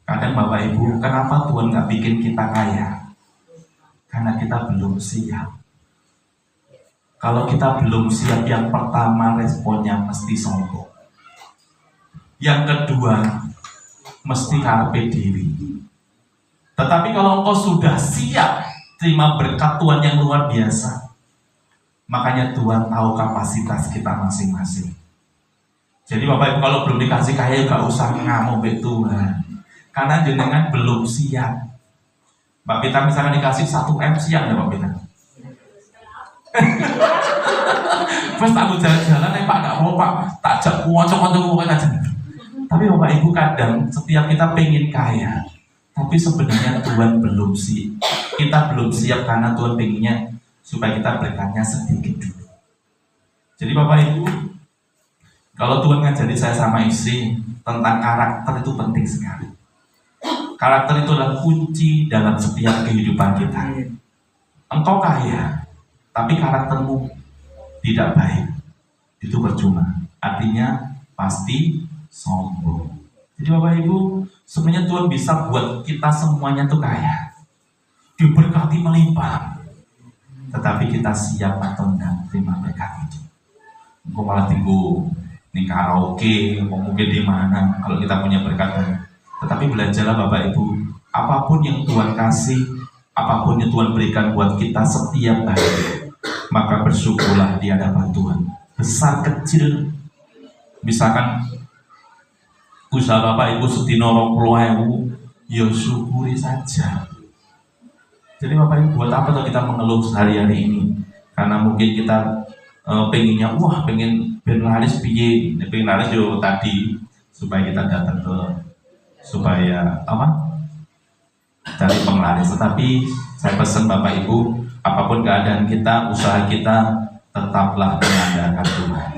Kadang Bapak Ibu, kenapa Tuhan gak bikin kita kaya? Karena kita belum siap. Kalau kita belum siap, yang pertama responnya mesti sombong. Yang kedua, mesti karepe diri. Tetapi kalau engkau sudah siap terima berkat Tuhan yang luar biasa, makanya Tuhan tahu kapasitas kita masing-masing. Jadi Bapak Ibu kalau belum dikasih kaya gak usah ngamuk be Tuhan, karena jenengan belum siap. Mbak Pita misalnya dikasih 1 M siap ya Mbak Pita? Terus aku jalan-jalan Pak gak mau Pak, tak ajak kocok-kocok aja. Tapi Bapak Ibu kadang setiap kita pengen kaya, tapi sebenarnya Tuhan belum siap. Kita belum siap karena Tuhan pengennya supaya kita berkatnya sedikit dulu. Jadi Bapak Ibu, kalau Tuhan ngajari saya sama istri tentang karakter itu penting sekali. Karakter itu adalah kunci dalam setiap kehidupan kita. Engkau kaya, tapi karaktermu tidak baik, itu percuma. Artinya pasti sombong. Jadi Bapak Ibu, sebenarnya Tuhan bisa buat kita semuanya tuh kaya, diberkati melimpah, tetapi kita siap atau enggak terima berkat itu. Engkau malah tinggal di karaoke, mungkin di mana kalau kita punya berkat. Tetapi belajarlah Bapak Ibu, apapun yang Tuhan kasih, apapun yang Tuhan berikan buat kita setiap hari, maka bersyukurlah di hadapan Tuhan. Besar kecil, misalkan usaha Bapak Ibu sedina 20.000, ya syukuri saja. Jadi Bapak Ibu, buat apa tuh kita mengeluh sehari-hari ini? Karena mungkin kita pengennya, pengen ben laris piye, pengen laris yo tadi supaya kita datang ke supaya cari penglaris. Tetapi saya pesan Bapak Ibu, apapun keadaan kita, usaha kita, tetaplah mengandalkan Tuhan,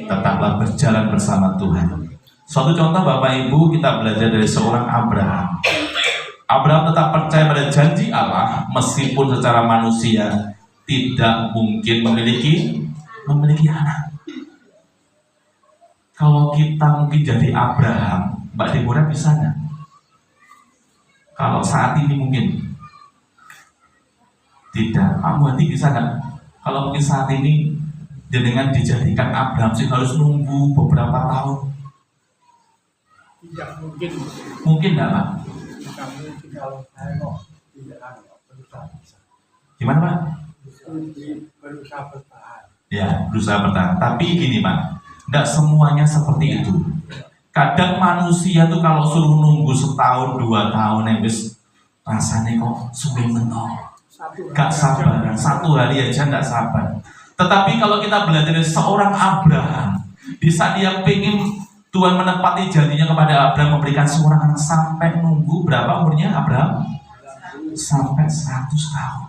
tetaplah berjalan bersama Tuhan. Suatu contoh Bapak Ibu, kita belajar dari seorang Abraham. Abraham tetap percaya pada janji Allah meskipun secara manusia tidak mungkin memiliki anak. Kalau kita mungkin jadi Abraham, Mbak Deborah bisa nggak? Kalau saat ini mungkin tidak. Kamu nanti bisa nggak? Kalau mungkin saat ini dengan dijadikan Abraham sih harus nunggu beberapa tahun. Tidak mungkin. Mungkin nggak Pak? Tidak mungkin kalau saya tidak berusaha. Gimana Pak? Berusaha bertahan. Ya, berusaha bertahan. Tapi gini Pak, nggak semuanya seperti itu. Kadang manusia tuh kalau suruh nunggu 1-2 tahun wis rasanya kok suwe mentok, gak sabar, 1 hari aja gak sabar. Tetapi kalau kita belajar dari seorang Abraham, di saat dia pengen Tuhan menepati janjinya kepada Abraham memberikan seorang anak, sampai nunggu berapa umurnya Abraham? Sampai 100 tahun.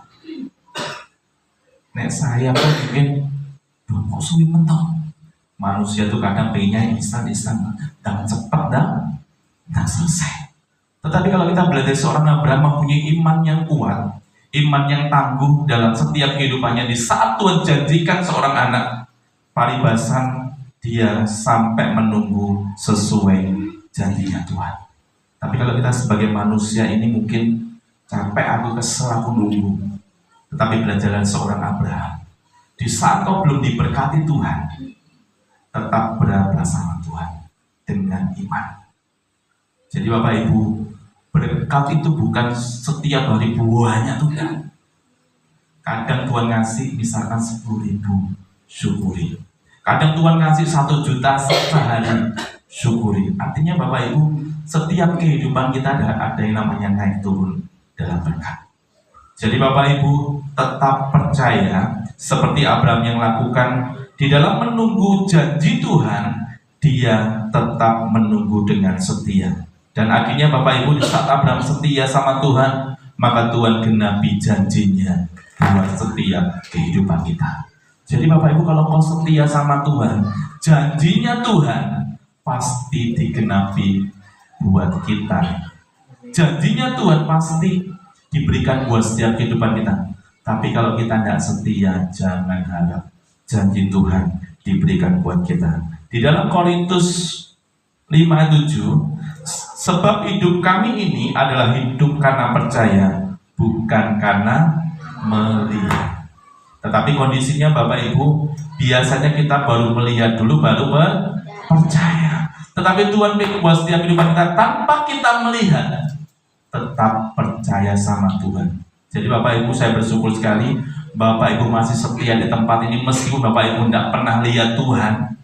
Nek saya pun mungkin kok suwe mentok. Manusia tuh kadang pengennya instan, dan cepat dan selesai. Tetapi kalau kita belajar seorang Abraham mempunyai iman yang kuat, iman yang tangguh dalam setiap kehidupannya. Di saat Tuhan janjikan seorang anak, paribasan dia sampai menunggu sesuai janjinya Tuhan. Tapi kalau kita sebagai manusia ini mungkin capek, aku kesel, aku nunggu. Tetapi belajar dari seorang Abraham, di saat kau belum diberkati Tuhan, tetap berada sama Tuhan dengan iman. Jadi Bapak Ibu, berkat itu bukan setiap hari buahnya tuh kan. Kadang Tuhan ngasih misalkan 10.000, syukuri. Kadang Tuhan ngasih 1 juta sehari, syukuri. Artinya Bapak Ibu, setiap kehidupan kita ada yang namanya naik turun dalam berkat. Jadi Bapak Ibu tetap percaya seperti Abraham yang lakukan di dalam menunggu janji Tuhan, dia tetap menunggu dengan setia. Dan akhirnya Bapak Ibu, di saat Abraham setia sama Tuhan, maka Tuhan genapi janjinya buat setiap kehidupan kita. Jadi Bapak Ibu, kalau kau setia sama Tuhan, janjinya Tuhan pasti digenapi buat kita. Janjinya Tuhan pasti diberikan buat setiap kehidupan kita. Tapi kalau kita tidak setia, jangan harap janji Tuhan diberikan buat kita. Di dalam Korintus 5:7, sebab hidup kami ini adalah hidup karena percaya, bukan karena melihat. Tetapi kondisinya Bapak Ibu, biasanya kita baru melihat dulu, baru percaya. Tetapi Tuhan ingin buat setiap kehidupan kita tanpa kita melihat, tetap percaya sama Tuhan. Jadi Bapak Ibu, saya bersyukur sekali Bapak Ibu masih setia di tempat ini, meskipun Bapak Ibu tidak pernah lihat Tuhan,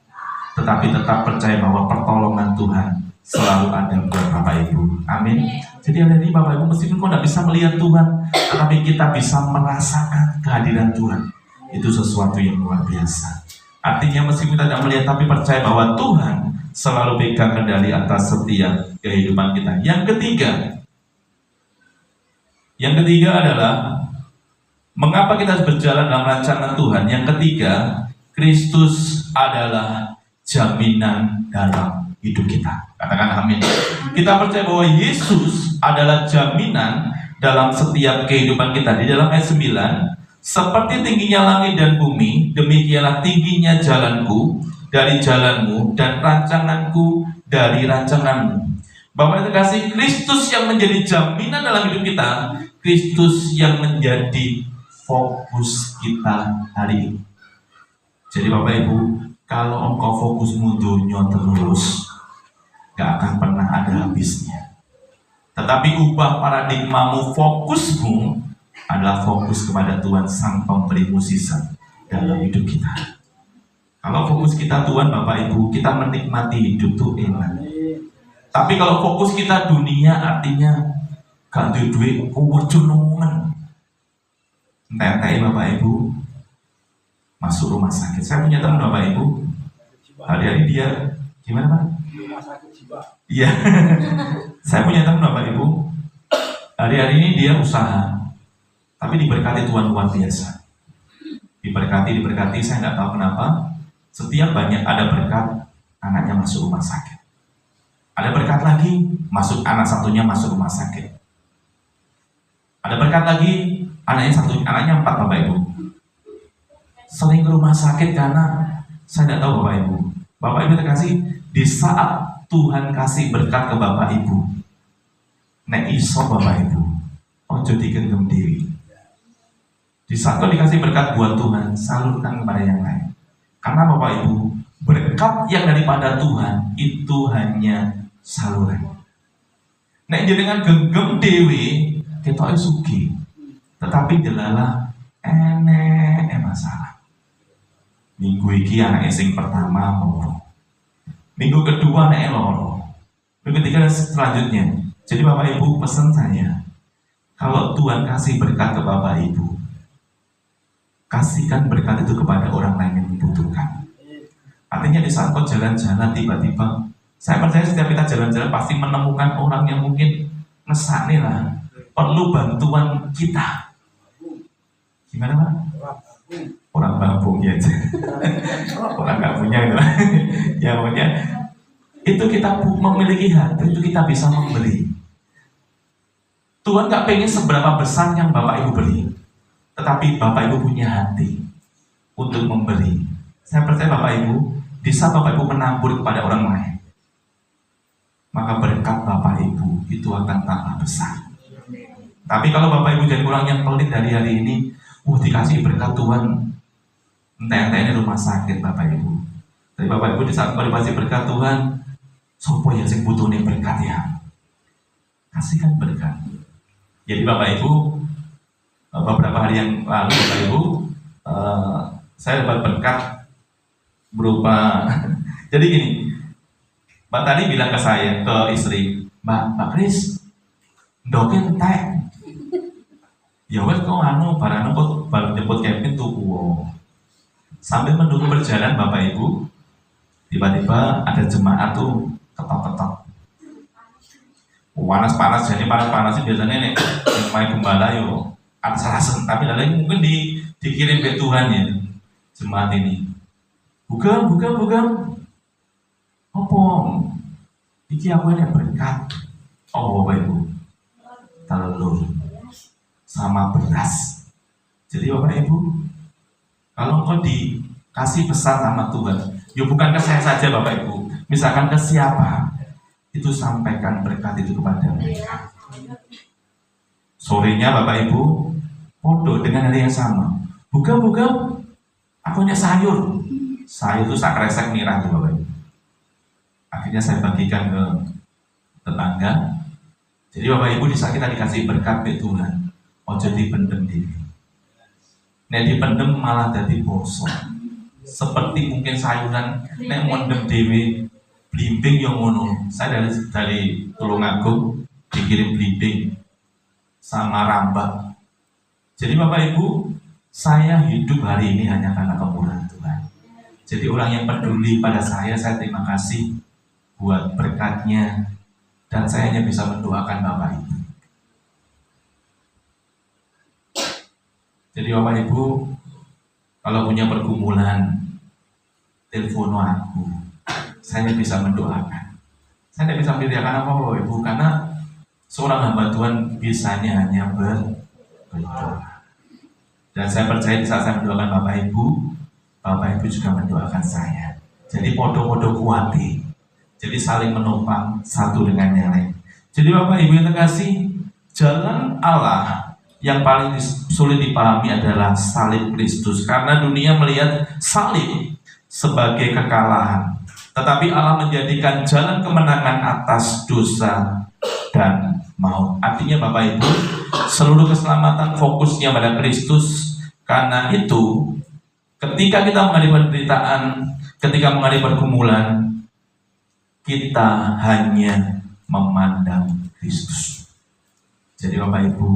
tetapi tetap percaya bahwa pertolongan Tuhan selalu ada buat Bapak Ibu. Amin. Jadi hari ini Bapak Ibu, meskipun kau tidak bisa melihat Tuhan, tetapi kita bisa merasakan kehadiran Tuhan. Itu sesuatu yang luar biasa. Artinya meskipun kita tidak melihat, tapi percaya bahwa Tuhan selalu pegang kendali atas setiap kehidupan kita. Yang ketiga adalah mengapa kita harus berjalan dalam rancangan Tuhan. Yang ketiga, Kristus adalah jaminan dalam hidup kita. Katakan amin. Kita percaya bahwa Yesus adalah jaminan dalam setiap kehidupan kita. Di dalam ayat 9, seperti tingginya langit dan bumi, demikianlah tingginya jalanku dari jalanmu dan rancanganku dari rancanganmu. Bapak Ibu kasih, Kristus yang menjadi jaminan dalam hidup kita, Kristus yang menjadi fokus kita hari ini. Jadi Bapak Ibu, kalau engkau fokusmu dunia terus, gak akan pernah ada habisnya. Tetapi ubah paradigmamu, fokusmu adalah fokus kepada Tuhan Sang Pemberi Mukjizat dalam hidup kita. Kalau fokus kita Tuhan Bapak Ibu, kita menikmati hidup tuh enak. Tapi kalau fokus kita dunia, artinya gak duit kuwurjunungan. Entah-entah Bapak Ibu masuk rumah sakit. Saya punya teman Bapak Ibu, hari-hari dia gimana Pak? Rumah sakit jiwa. Iya. Saya punya teman Bapak Ibu, hari-hari ini dia usaha, tapi diberkati Tuhan luar biasa. Diberkati, saya nggak tahu kenapa. Setiap banyak ada berkat, anaknya masuk rumah sakit. Ada berkat lagi, anak satunya masuk rumah sakit. Ada berkat lagi, anaknya 4 Bapak Ibu. Sering ke rumah sakit karena saya tidak tahu Bapak Ibu. Bapak Ibu terkasih, di saat Tuhan kasih berkat ke Bapak Ibu, nek iso Bapak Ibu, ojo digendem diri. Di saat kau dikasih berkat buat Tuhan, salurkan kepada yang lain. Karena Bapak Ibu, berkat yang daripada Tuhan itu hanya saluran. Nek jenengan genggam dewi, kita sugi. Tetapi delala enek masalah. Minggu iki anak sing pertama loro. Minggu kedua anak loro. Minggu ketiga selanjutnya. Jadi Bapak Ibu, pesan saya, kalau Tuhan kasih berkat ke Bapak Ibu, kasihkan berkat itu kepada orang lain yang membutuhkan. Artinya di saat kau jalan-jalan tiba-tiba, saya percaya setiap kita jalan-jalan pasti menemukan orang yang mungkin ngesakne lah, perlu bantuan kita. Gimana Pak? Orang Bambung ya, orang nggak punya gitu. Ya pokoknya itu kita memiliki hati, itu kita bisa memberi. Tuhan nggak pengen seberapa besar yang Bapak Ibu beri, tetapi Bapak Ibu punya hati untuk memberi. Saya percaya Bapak Ibu, di saat Bapak Ibu menabur kepada orang lain, maka berkat Bapak Ibu itu akan tambah besar. Tapi kalau Bapak Ibu jadi orang yang pelit dari hari ini, dikasih berkat Tuhan, entah-entah ini rumah sakit Bapak Ibu. Tapi Bapak Ibu di saat dikasih berkat Tuhan, sopo yang sing butuh nih berkat ya, kasihkan berkat. Jadi Bapak Ibu, beberapa hari yang lalu Bapak Ibu, saya dapat berkat berupa jadi gini, Mbak tadi bilang ke saya, ke istri, Mbak Kris, ndoke entek. Ya wes kok barang kok baru jemput Kevin tuku. Sambil menunggu berjalan Bapak Ibu, tiba-tiba ada jemaat tuh ketok-ketok. Panas-panas, jadi panas-panas sih biasanya nih main gembala yo asal-asal, tapi lalu mungkin dikirim ke Tuhan ya jemaat ini. Bukan. Apa? Iki aku ini berkat. Oh Bapak Ibu, telur sama beras. Jadi Bapak Ibu, kalau engkau dikasih pesan sama Tuhan, ya bukan ke saya saja Bapak Ibu, misalkan ke siapa, itu sampaikan berkat itu kepada mereka. Sorenya Bapak Ibu, podo dengan hal yang sama. Bukan, aku punya sayur. Sayur itu sak resek nirah tuh Bapak Ibu. Akhirnya saya bagikan ke tetangga. Jadi Bapak Ibu, di saat kita dikasih berkat ke Tuhan, ojo dipendem diri. Nek dipendem malah jadi bosok. Seperti mungkin sayuran nek mendem dewi blimbing yang ngono. Saya dari Tulungagung dikirim blimbing sama rambak. Jadi Bapak Ibu, saya hidup hari ini hanya karena kemurahan Tuhan. Jadi orang yang peduli pada saya terima kasih buat berkatnya, dan saya hanya bisa mendoakan Bapak Ibu. Jadi Bapak Ibu, kalau punya pergumulan, telepon aku. Saya bisa mendoakan. Saya tidak bisa mendoakan apa Bapak Ibu, karena seorang hamba Tuhan bisanya hanya berdoa. Dan saya percaya di saat saya mendoakan Bapak Ibu juga mendoakan saya. Jadi podo-podo kuati. Jadi saling menopang satu dengan yang lain. Jadi Bapak Ibu yang terkasih, jalan Allah yang paling sulit dipahami adalah salib Kristus, karena dunia melihat salib sebagai kekalahan, tetapi Allah menjadikan jalan kemenangan atas dosa dan maut. Artinya Bapak Ibu, seluruh keselamatan fokusnya pada Kristus. Karena itu ketika kita menghadapi penderitaan, ketika menghadapi pergumulan, kita hanya memandang Kristus. Jadi Bapak Ibu,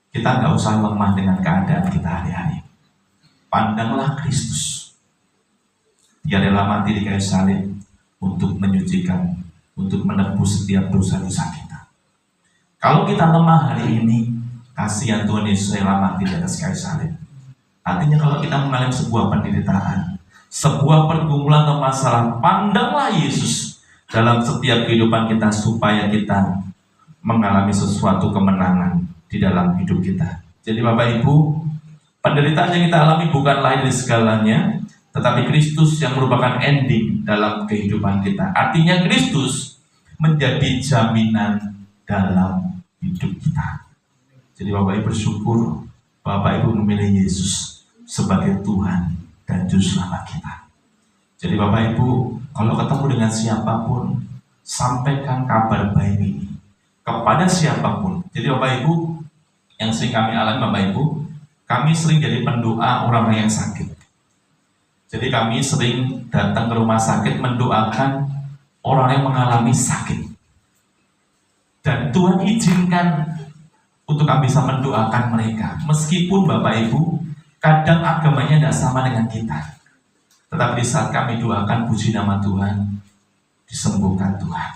kita nggak usah lemah dengan keadaan kita hari-hari. Pandanglah Kristus. Dia rela mati di kayu salib untuk menyucikan, untuk menebus setiap dosa-dosa kita. Kalau kita lemah hari ini, kasihan Tuhan Yesus rela mati di atas kayu salib. Artinya kalau kita mengalami sebuah penderitaan, sebuah pergumulan atau masalah, pandanglah Yesus dalam setiap kehidupan kita supaya kita mengalami sesuatu kemenangan di dalam hidup kita. Jadi Bapak Ibu, penderitaan yang kita alami bukan lain dari segalanya, tetapi Kristus yang merupakan ending dalam kehidupan kita. Artinya Kristus menjadi jaminan dalam hidup kita. Jadi Bapak Ibu bersyukur Bapak Ibu memilih Yesus sebagai Tuhan dan Juru Selamat kita. Jadi Bapak Ibu, kalau ketemu dengan siapapun, sampaikan kabar baik ini kepada siapapun. Jadi Bapak Ibu, yang sering kami alami Bapak Ibu, kami sering jadi pendoa orang-orang yang sakit. Jadi kami sering datang ke rumah sakit mendoakan orang yang mengalami sakit. Dan Tuhan izinkan untuk kami bisa mendoakan mereka. Meskipun Bapak Ibu, kadang agamanya tidak sama dengan kita. Tetapi di saat kami doakan, puji nama Tuhan, disembuhkan Tuhan.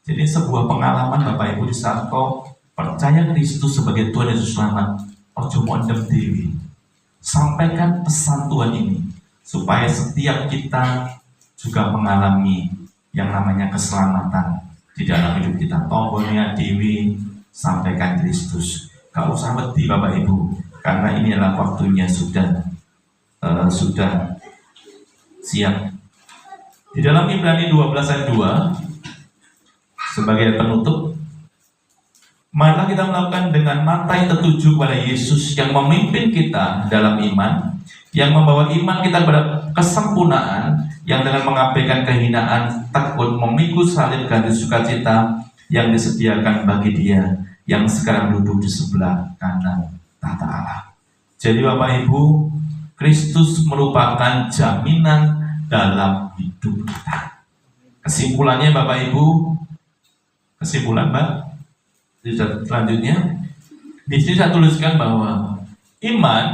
Jadi sebuah pengalaman Bapak Ibu, di saat kau percaya Kristus sebagai Tuhan Yesus Selamat, ojo mondem dewi. Sampaikan pesan Tuhan ini supaya setiap kita juga mengalami yang namanya keselamatan di dalam hidup kita. Tombolnya dewi, sampaikan Kristus. Gak usah wedi Bapak Ibu, karena ini adalah waktunya sudah siap. Di dalam Ibrani 12 ayat 2 sebagai penutup, marilah kita melakukan dengan mata yang tertuju kepada Yesus yang memimpin kita dalam iman, yang membawa iman kita pada kesempurnaan, yang dengan mengabaikan kehinaan tekun memikul salib ganti sukacita yang disediakan bagi Dia yang sekarang duduk di sebelah kanan tahta Allah. Jadi Bapak Ibu, Kristus merupakan jaminan dalam hidup kita. Kesimpulannya Bapak Ibu, Kesimpulan, Mbak. Selanjutnya, di sini saya tuliskan bahwa iman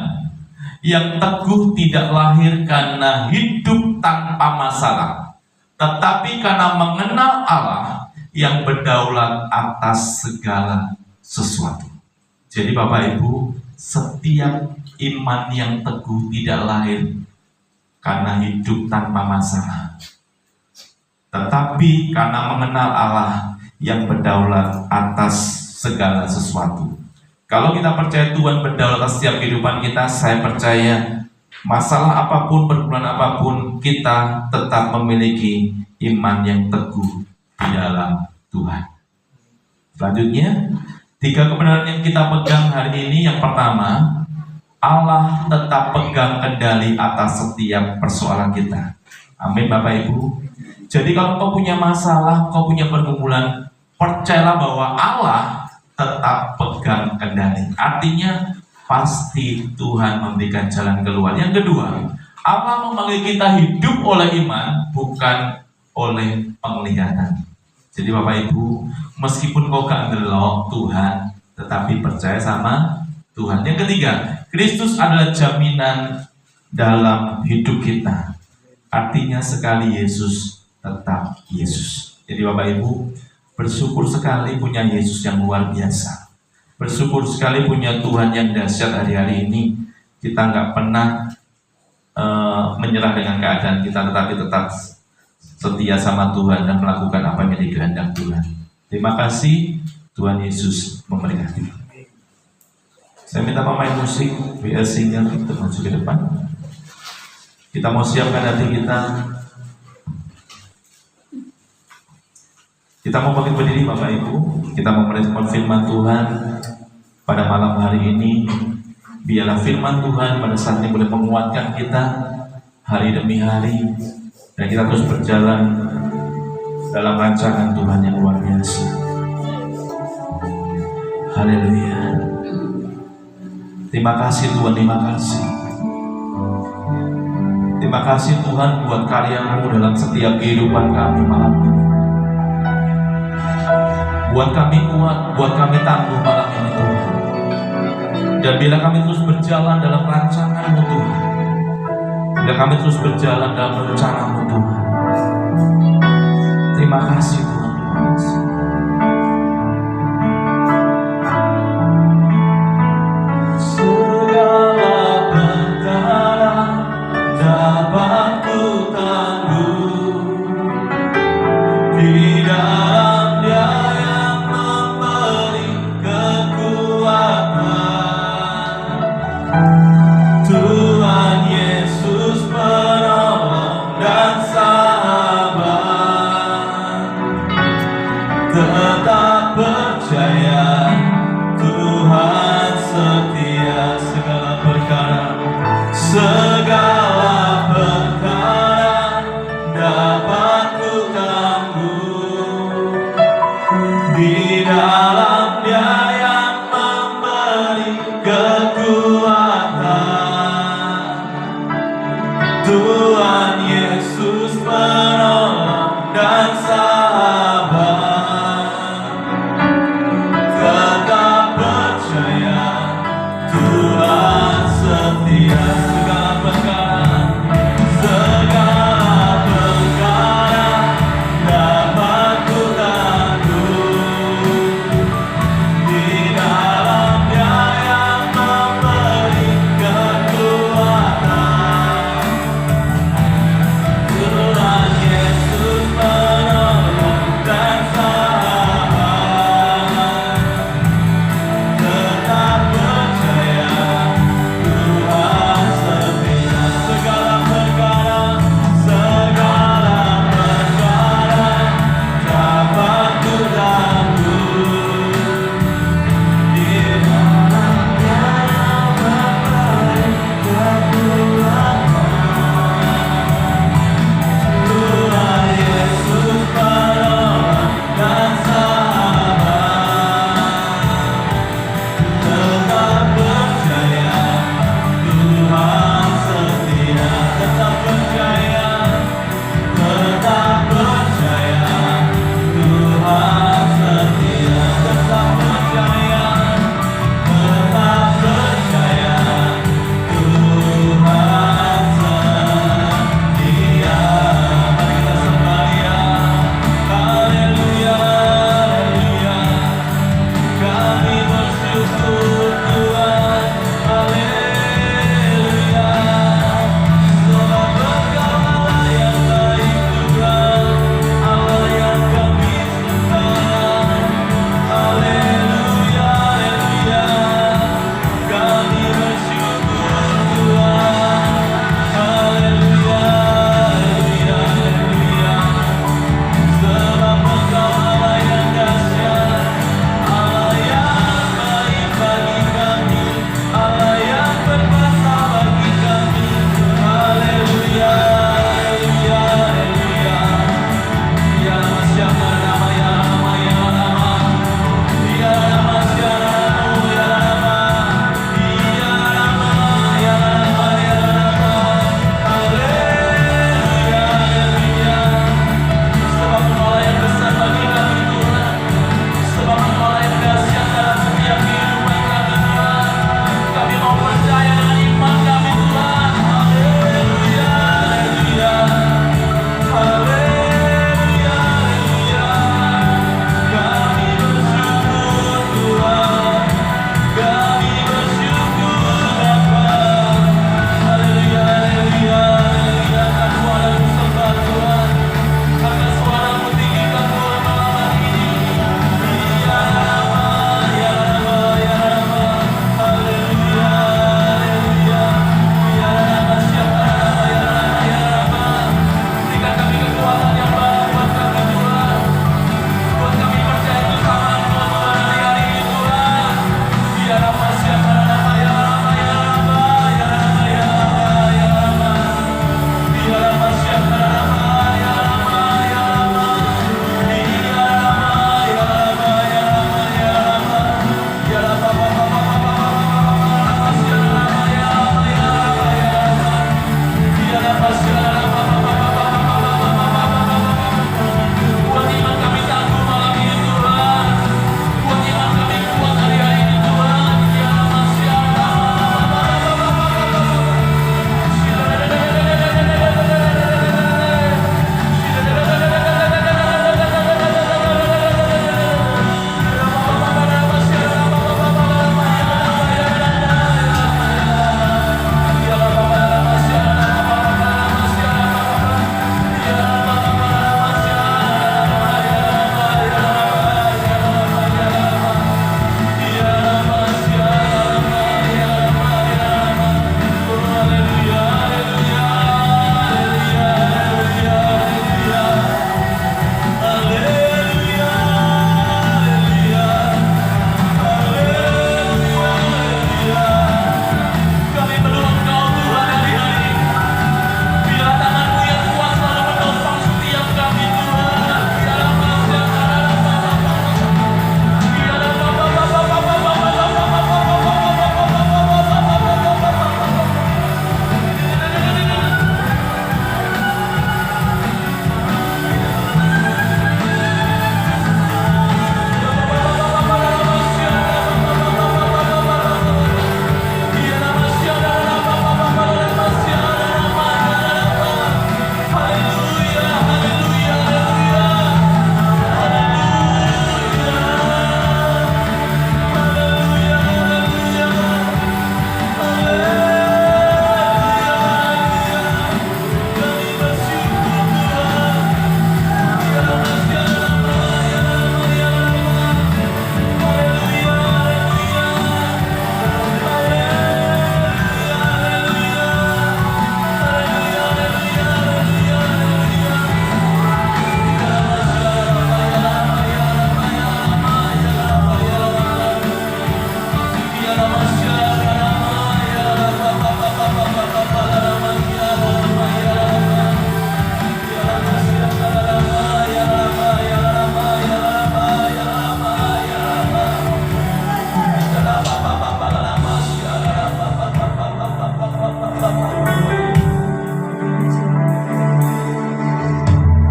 yang teguh tidak lahir karena hidup tanpa masalah, tetapi karena mengenal Allah yang berdaulat atas segala sesuatu. Jadi Bapak Ibu, setiap iman yang teguh tidak lahir karena hidup tanpa masalah, tetapi karena mengenal Allah yang berdaulat atas segala sesuatu. Kalau kita percaya Tuhan berdaulat atas setiap kehidupan kita, saya percaya masalah apapun, pergumulan apapun, kita tetap memiliki iman yang teguh di dalam Tuhan. Selanjutnya, 3 kebenaran yang kita pegang hari ini. Yang pertama, Allah tetap pegang kendali atas setiap persoalan kita. Amin Bapak Ibu. Jadi kalau kau punya masalah, kau punya pergumulan, percayalah bahwa Allah tetap pegang kendali. Artinya pasti Tuhan memberikan jalan keluar. Yang kedua, Allah memanggil kita hidup oleh iman, bukan oleh penglihatan. Jadi Bapak Ibu, meskipun kau gak ngelok Tuhan, tetapi percaya sama Tuhan. Yang ketiga, Kristus adalah jaminan dalam hidup kita. Artinya sekali Yesus, tetap Yesus. Jadi Bapak Ibu, bersyukur sekali punya Yesus yang luar biasa. Bersyukur sekali punya Tuhan yang dahsyat hari-hari ini. Kita nggak pernah menyerah dengan keadaan kita, tetapi tetap setia sama Tuhan dan melakukan apa yang menjadi kehendak Tuhan. Terima kasih, Tuhan Yesus memberkati. Saya minta pemain musik, WL Singer untuk maju ke depan. Kita mau siapkan hati kita. Kita mau bangkit berdiri Bapak Ibu. Kita mau merespon firman Tuhan pada malam hari ini. Biarlah firman Tuhan pada saat ini boleh menguatkan kita hari demi hari, dan kita terus berjalan dalam rancangan Tuhan yang luar biasa. Haleluya. Terima kasih Tuhan, terima kasih. Terima kasih Tuhan buat karya-Mu dalam setiap kehidupan kami malam ini. Buat kami kuat, buat kami tangguh malam ini Tuhan. Dan bila kami terus berjalan dalam rancangan-Mu Tuhan, bila kami terus berjalan dalam rencana-Mu Tuhan. Terima kasih Tuhan, terima kasih. Segala perkara dapat ku tangguh di dalam Dia yang memberi kekuatan. Tuhan Yesus penolong dan sahabat.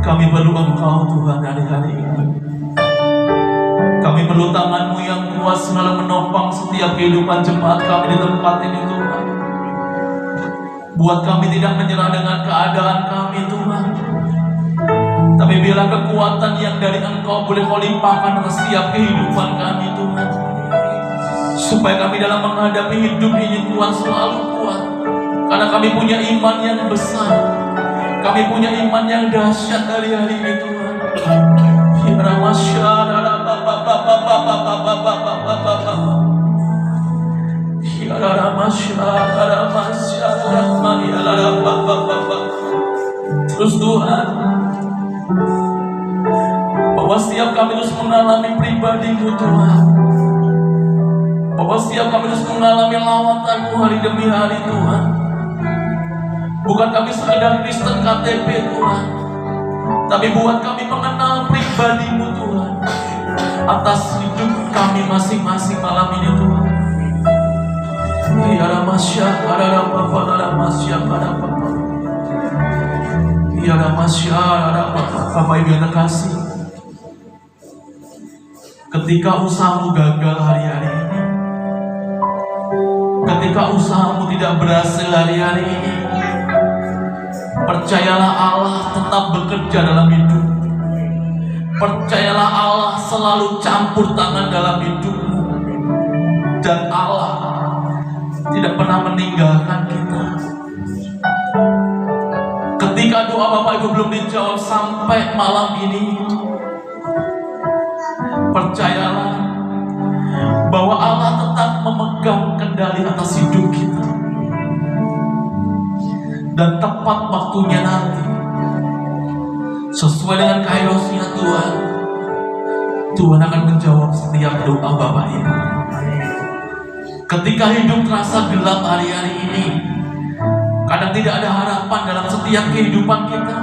Kami perlu Engkau Tuhan hari-hari ini. Kami perlu tangan-Mu yang kuat selalu menopang setiap kehidupan jemaat kami di tempat ini Tuhan. Buat kami tidak menyerah dengan keadaan kami Tuhan, tapi biarlah kekuatan yang dari Engkau boleh Kau limpahkan atas setiap kehidupan kami Tuhan. supaya kami dalam menghadapi hidup ini Tuhan selalu kuat, karena kami punya iman yang besar, kami punya iman yang dahsyat dari hari ini Tuhan. Terus Tuhan, bahwa setiap kami terus mengalami pribadi-Mu Tuhan, bahwa setiap kami terus mengalami lawatan-Mu hari demi hari Tuhan. Bukan kami sekedar Kristen KTP Tuhan, tapi buat kami mengenal pribadi-Mu Tuhan atas hidup kami masing-masing malam ini Tuhan. Bapak Ibu yang terkasih, ketika usahamu gagal hari-hari ini, ketika usahamu tidak berhasil hari-hari ini, percayalah Allah tetap bekerja dalam hidup. Percayalah Allah selalu campur tangan dalam hidupmu. Dan Allah tidak pernah meninggalkan kita. Ketika doa Bapak Ibu belum dijawab sampai malam ini, percayalah bahwa Allah tetap memegang kendali atas hidup kita. Dan tepat waktunya nanti, sesuai dengan kairosnya Tuhan, Tuhan akan menjawab setiap doa Bapak Ibu. Ketika hidup terasa gelap hari-hari ini, kadang tidak ada harapan dalam setiap kehidupan kita,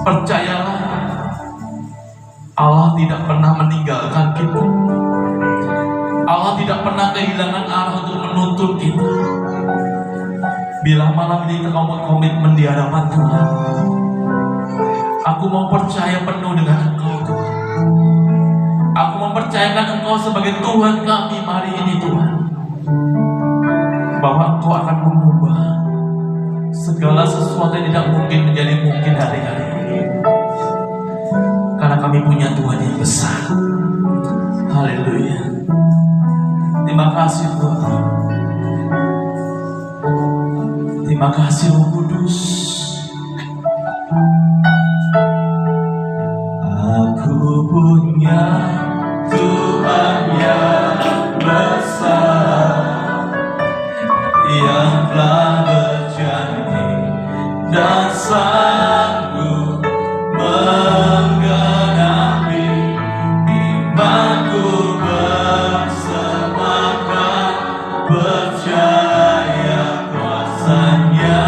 percayalah Allah tidak pernah meninggalkan kita. Allah tidak pernah kehilangan arah untuk menuntun kita. Bila malam ini kau komitmen di hadapan Tuhan, aku mau percaya penuh dengan Engkau Tuhan. Aku mempercayakan Engkau sebagai Tuhan kami hari ini Tuhan, bahwa Engkau akan mengubah segala sesuatu yang tidak mungkin menjadi mungkin hari-hari ini, karena kami punya Tuhan yang besar. Haleluya. Terima kasih Tuhan. Terima kasih Roh Kudus. Aku punya Tuhan yang besar, yang telah berjanji dan sanggup menggenapi imanku, bersemakan percaya kuasanya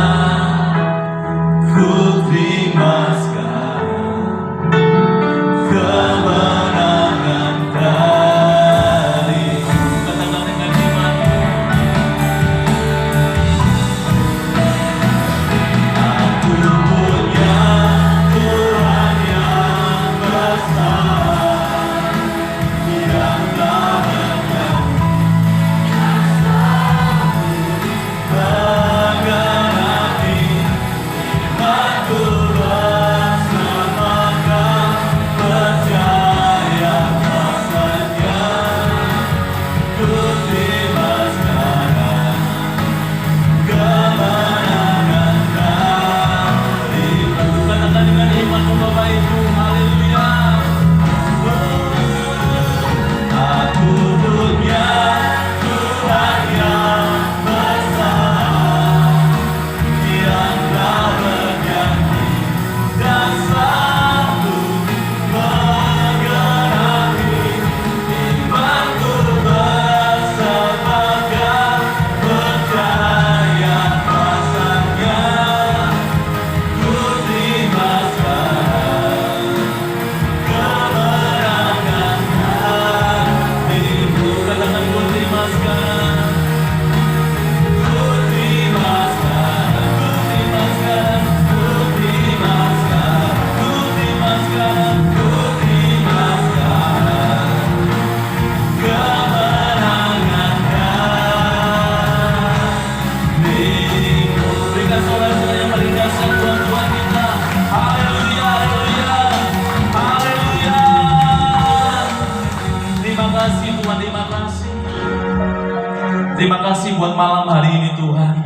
Terima kasih buat malam hari ini Tuhan.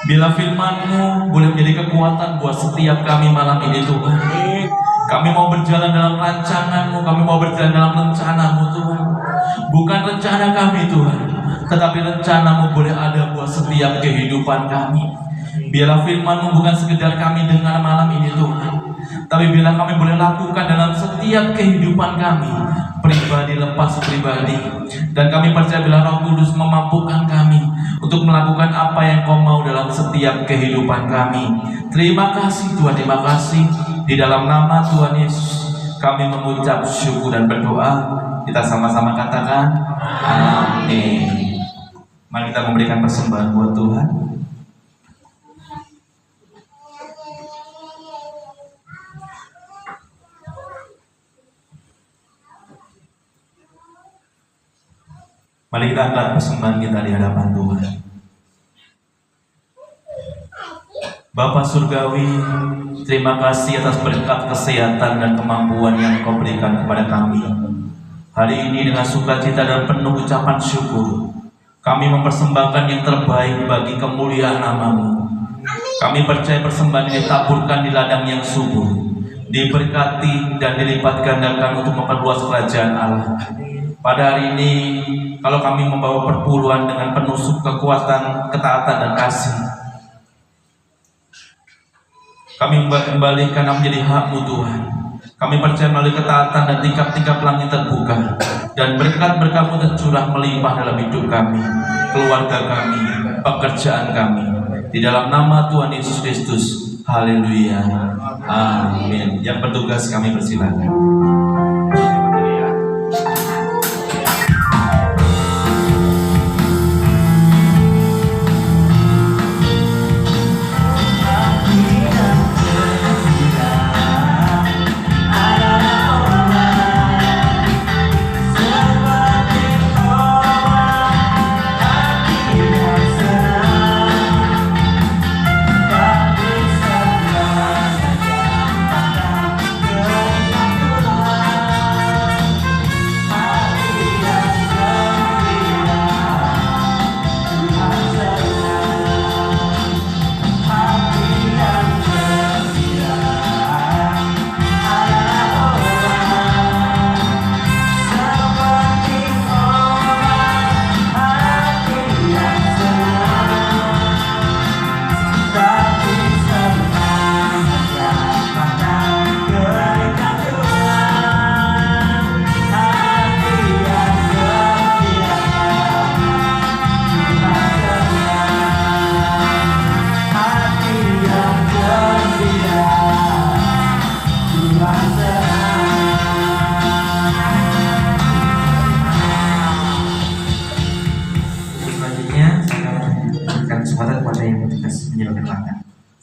Bila firman-Mu boleh menjadi kekuatan buat setiap kami malam ini Tuhan. Kami mau berjalan dalam rancangan-Mu, kami mau berjalan dalam rencana-Mu Tuhan. Bukan rencana kami Tuhan, tetapi rencana-Mu boleh ada buat setiap kehidupan kami. Biarlah firman-Mu bukan sekedar kami dengar malam ini Tuhan, tapi bila kami boleh lakukan dalam setiap kehidupan kami, pribadi lepas pribadi. Dan kami percaya bila Roh Kudus memampukan kami untuk melakukan apa yang Kau mau dalam setiap kehidupan kami. Terima kasih Tuhan, terima kasih. Di dalam nama Tuhan Yesus kami mengucap syukur dan berdoa. Kita sama-sama katakan amin. Mari kita memberikan persembahan buat Tuhan. Mari kita angkat persembahan kita di hadapan Tuhan. Bapa Surgawi, terima kasih atas berkat kesehatan dan kemampuan yang Kau berikan kepada kami. Hari ini dengan sukacita dan penuh ucapan syukur, kami mempersembahkan yang terbaik bagi kemuliaan nama-Mu. Kami percaya persembahan ini ditaburkan di ladang yang subur, diberkati dan dilipat gandakan untuk memperluas kerajaan Allah. Pada hari ini, kalau kami membawa perpuluhan dengan penuh kekuatan, ketaatan dan kasih, kami kembalikan menjadi hak-Mu Tuhan. Kami percaya melalui ketaatan dan tingkap-tingkap langit terbuka, dan berkat-berkat-Mu tercurah melimpah dalam hidup kami, keluarga kami, pekerjaan kami. Di dalam nama Tuhan Yesus Kristus, haleluya, amin. Yang bertugas kami persilakan.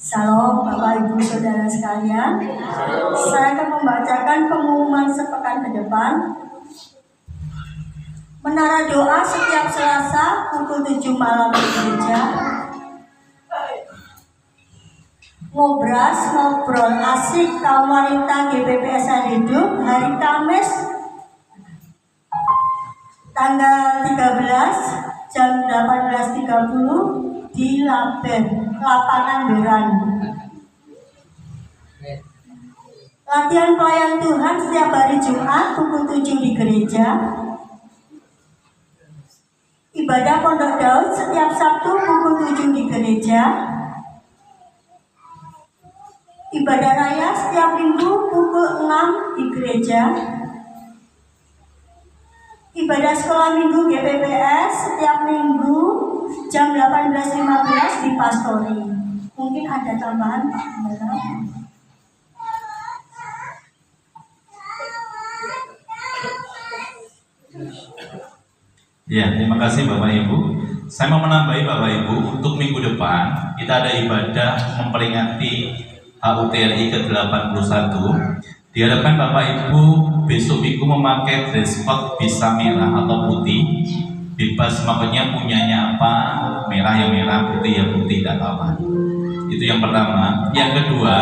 Shalom Bapak Ibu Saudara sekalian. Saya akan membacakan pengumuman sepekan ke depan. Menara doa setiap Selasa pukul 7 malam di gereja. Ngobrol asik kaum wanita GPPS Hidup hari Kamis tanggal 13 jam 18.30 di Lapangan Beran. Latihan pelayan Tuhan setiap hari Jumat pukul 7 di gereja. Ibadah Pondok Daud setiap Sabtu pukul 7 di gereja. Ibadah raya setiap Minggu pukul 6 di gereja. Ibadah sekolah Minggu GPPS setiap Minggu jam 18.15 di Pastori. Mungkin ada tambahan Pak Gembala. Ya, terima kasih Bapak Ibu. Saya mau menambahi Bapak Ibu, untuk minggu depan kita ada ibadah memperingati HUT RI ke-81. Diharapkan Bapak Ibu besok minggu memakai dress code bisa merah atau putih, bebas makanya punyanya apa, merah ya merah, putih ya putih, tidak apa. Itu yang pertama. Yang kedua,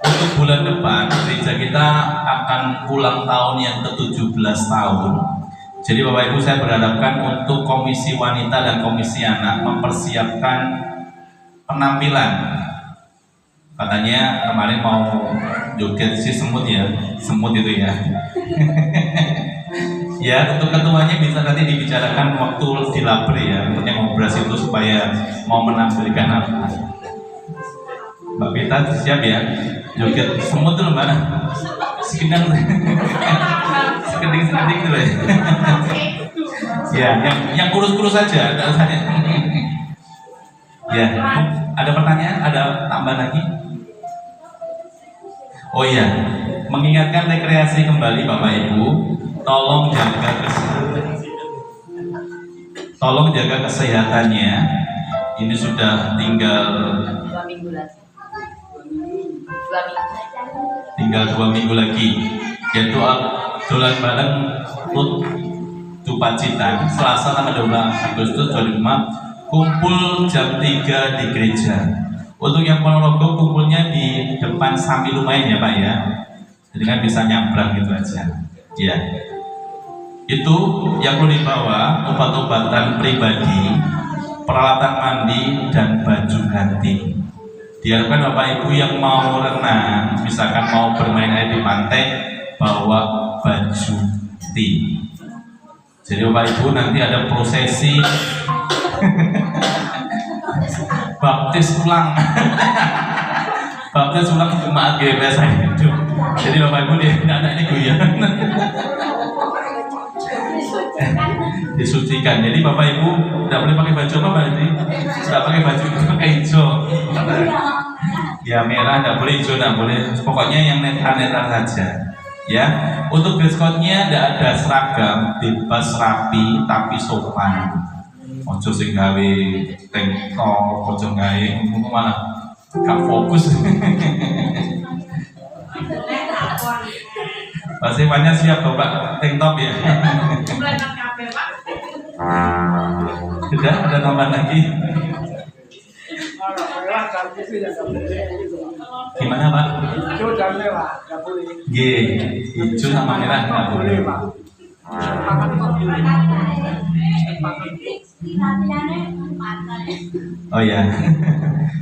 untuk bulan depan gereja kita akan ulang tahun yang ke-17 tahun. Jadi Bapak Ibu, saya berharapkan untuk komisi wanita dan komisi anak mempersiapkan penampilan. Katanya kemarin mau joget si semut ya, semut itu ya. Ya, untuk ketuanya bisa nanti dibicarakan waktu di labri ya, untuk yang ngobras itu supaya mau menampilkan apa. Mbak Pita siap ya, joget semut itu mana? Sekedang, sekeding itu ya. Ya, yang kurus-kurus saja, tidak usah. Ya, ada pertanyaan, ada tambahan lagi? Oh iya, mengingatkan rekreasi kembali Bapak Ibu, tolong jaga kesehatannya. Ini sudah tinggal 2 minggu lagi. 2 minggu lagi, yaitu dolan bareng Rut Pacitan Selasa tanggal 12 Agustus 2005, kumpul jam 3 di gereja. Untuk yang Ponorogo kumpulnya di depan Sambil lumayan ya Pak ya, jadi kan bisa nyabrang gitu aja ya. Itu yang perlu dibawa: obat-obatan pribadi, peralatan mandi, dan baju ganti. Diharapkan Bapak Ibu yang mau renang, misalkan mau bermain air di pantai, bawa baju ti. Jadi Bapak Ibu nanti ada prosesi baptis ulang. Baptis ulang jemaat GBS itu. Jadi Bapak Ibu anak ini guyon. Disucikan. Jadi Bapak Ibu tidak boleh pakai baju apa berarti? Tidak pakai baju, pakai hijau. Ya merah tidak boleh, hijau tidak boleh. Pokoknya yang netral-netral saja. Ya. Untuk dress code-nya tidak ada seragam, bebas rapi tapi sopan. Ojo sing gawe tank top, ojo gawe malah gak fokus. Pasti banyak siap Bapak tank top ya. Sudah ada tambahan lagi? Gimana Pak? Hijau dan merah nggak boleh. G, hijau sama merah nggak boleh. Pak. Oh ya,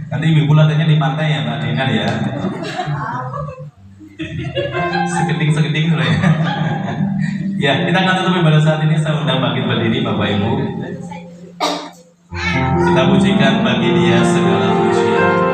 nanti ibu latihannya di pantai ya Mbak Dinar ya. Seketing dulu ya. Ya, kita akan tutup pada saat ini. Saya undang bangkit berdiri Bapak Ibu. Kita pujikan bagi Dia segala pujian.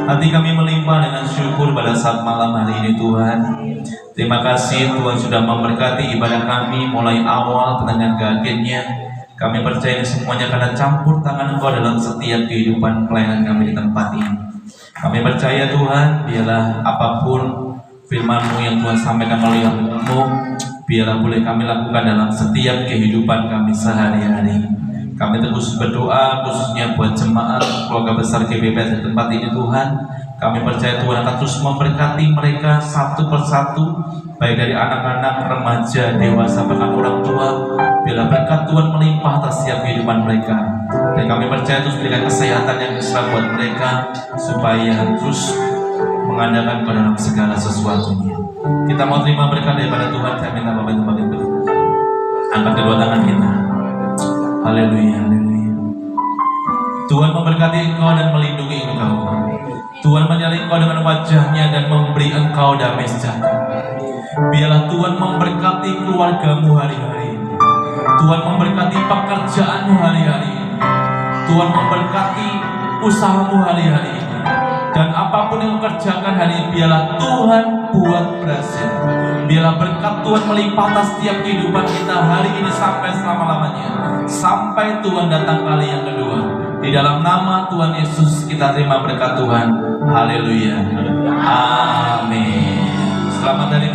Hati kami melimpah dengan syukur pada saat malam hari ini Tuhan. Terima kasih Tuhan sudah memberkati ibadah kami mulai awal dengan akhirnya. Kami percaya semuanya karena campur tangan Engkau dalam setiap kehidupan pelayanan kami di tempat ini. Kami percaya Tuhan, biarlah apapun firman-Mu yang Tuhan sampaikan melalui hamba-Mu, biarlah boleh kami lakukan dalam setiap kehidupan kami sehari-hari. Kami terus berdoa khususnya buat jemaat keluarga besar GBPS di tempat ini Tuhan. Kami percaya Tuhan akan terus memberkati mereka satu persatu, baik dari anak-anak, remaja, dewasa, bahkan orang tua. Bila berkat Tuhan melimpah atas setiap kehidupan mereka. Dan kami percaya terus berikan kesehatan yang besar buat mereka, supaya terus mengandalkan kepada dalam segala sesuatunya. Kita mau terima berkat daripada Tuhan. Saya minta Bapak Ibu berdiri. Angkat kedua tangan kita. Haleluya, haleluya. Tuhan memberkati engkau dan melindungi engkau. Tuhan menyertai engkau dengan wajahnya dan memberi engkau damai sejahtera. Biarlah Tuhan memberkati keluargamu hari-hari ini. Tuhan memberkati pekerjaanmu hari-hari ini. Tuhan memberkati usahamu hari-hari ini. Dan apapun yang kerjakan hari ini, biarlah Tuhan buat berhasil. Biarlah berkat Tuhan melimpah atas setiap kehidupan kita hari ini sampai selama-lamanya. Sampai Tuhan datang kali yang kedua. Di dalam nama Tuhan Yesus kita terima berkat Tuhan. Haleluya. Amin. Selamat hari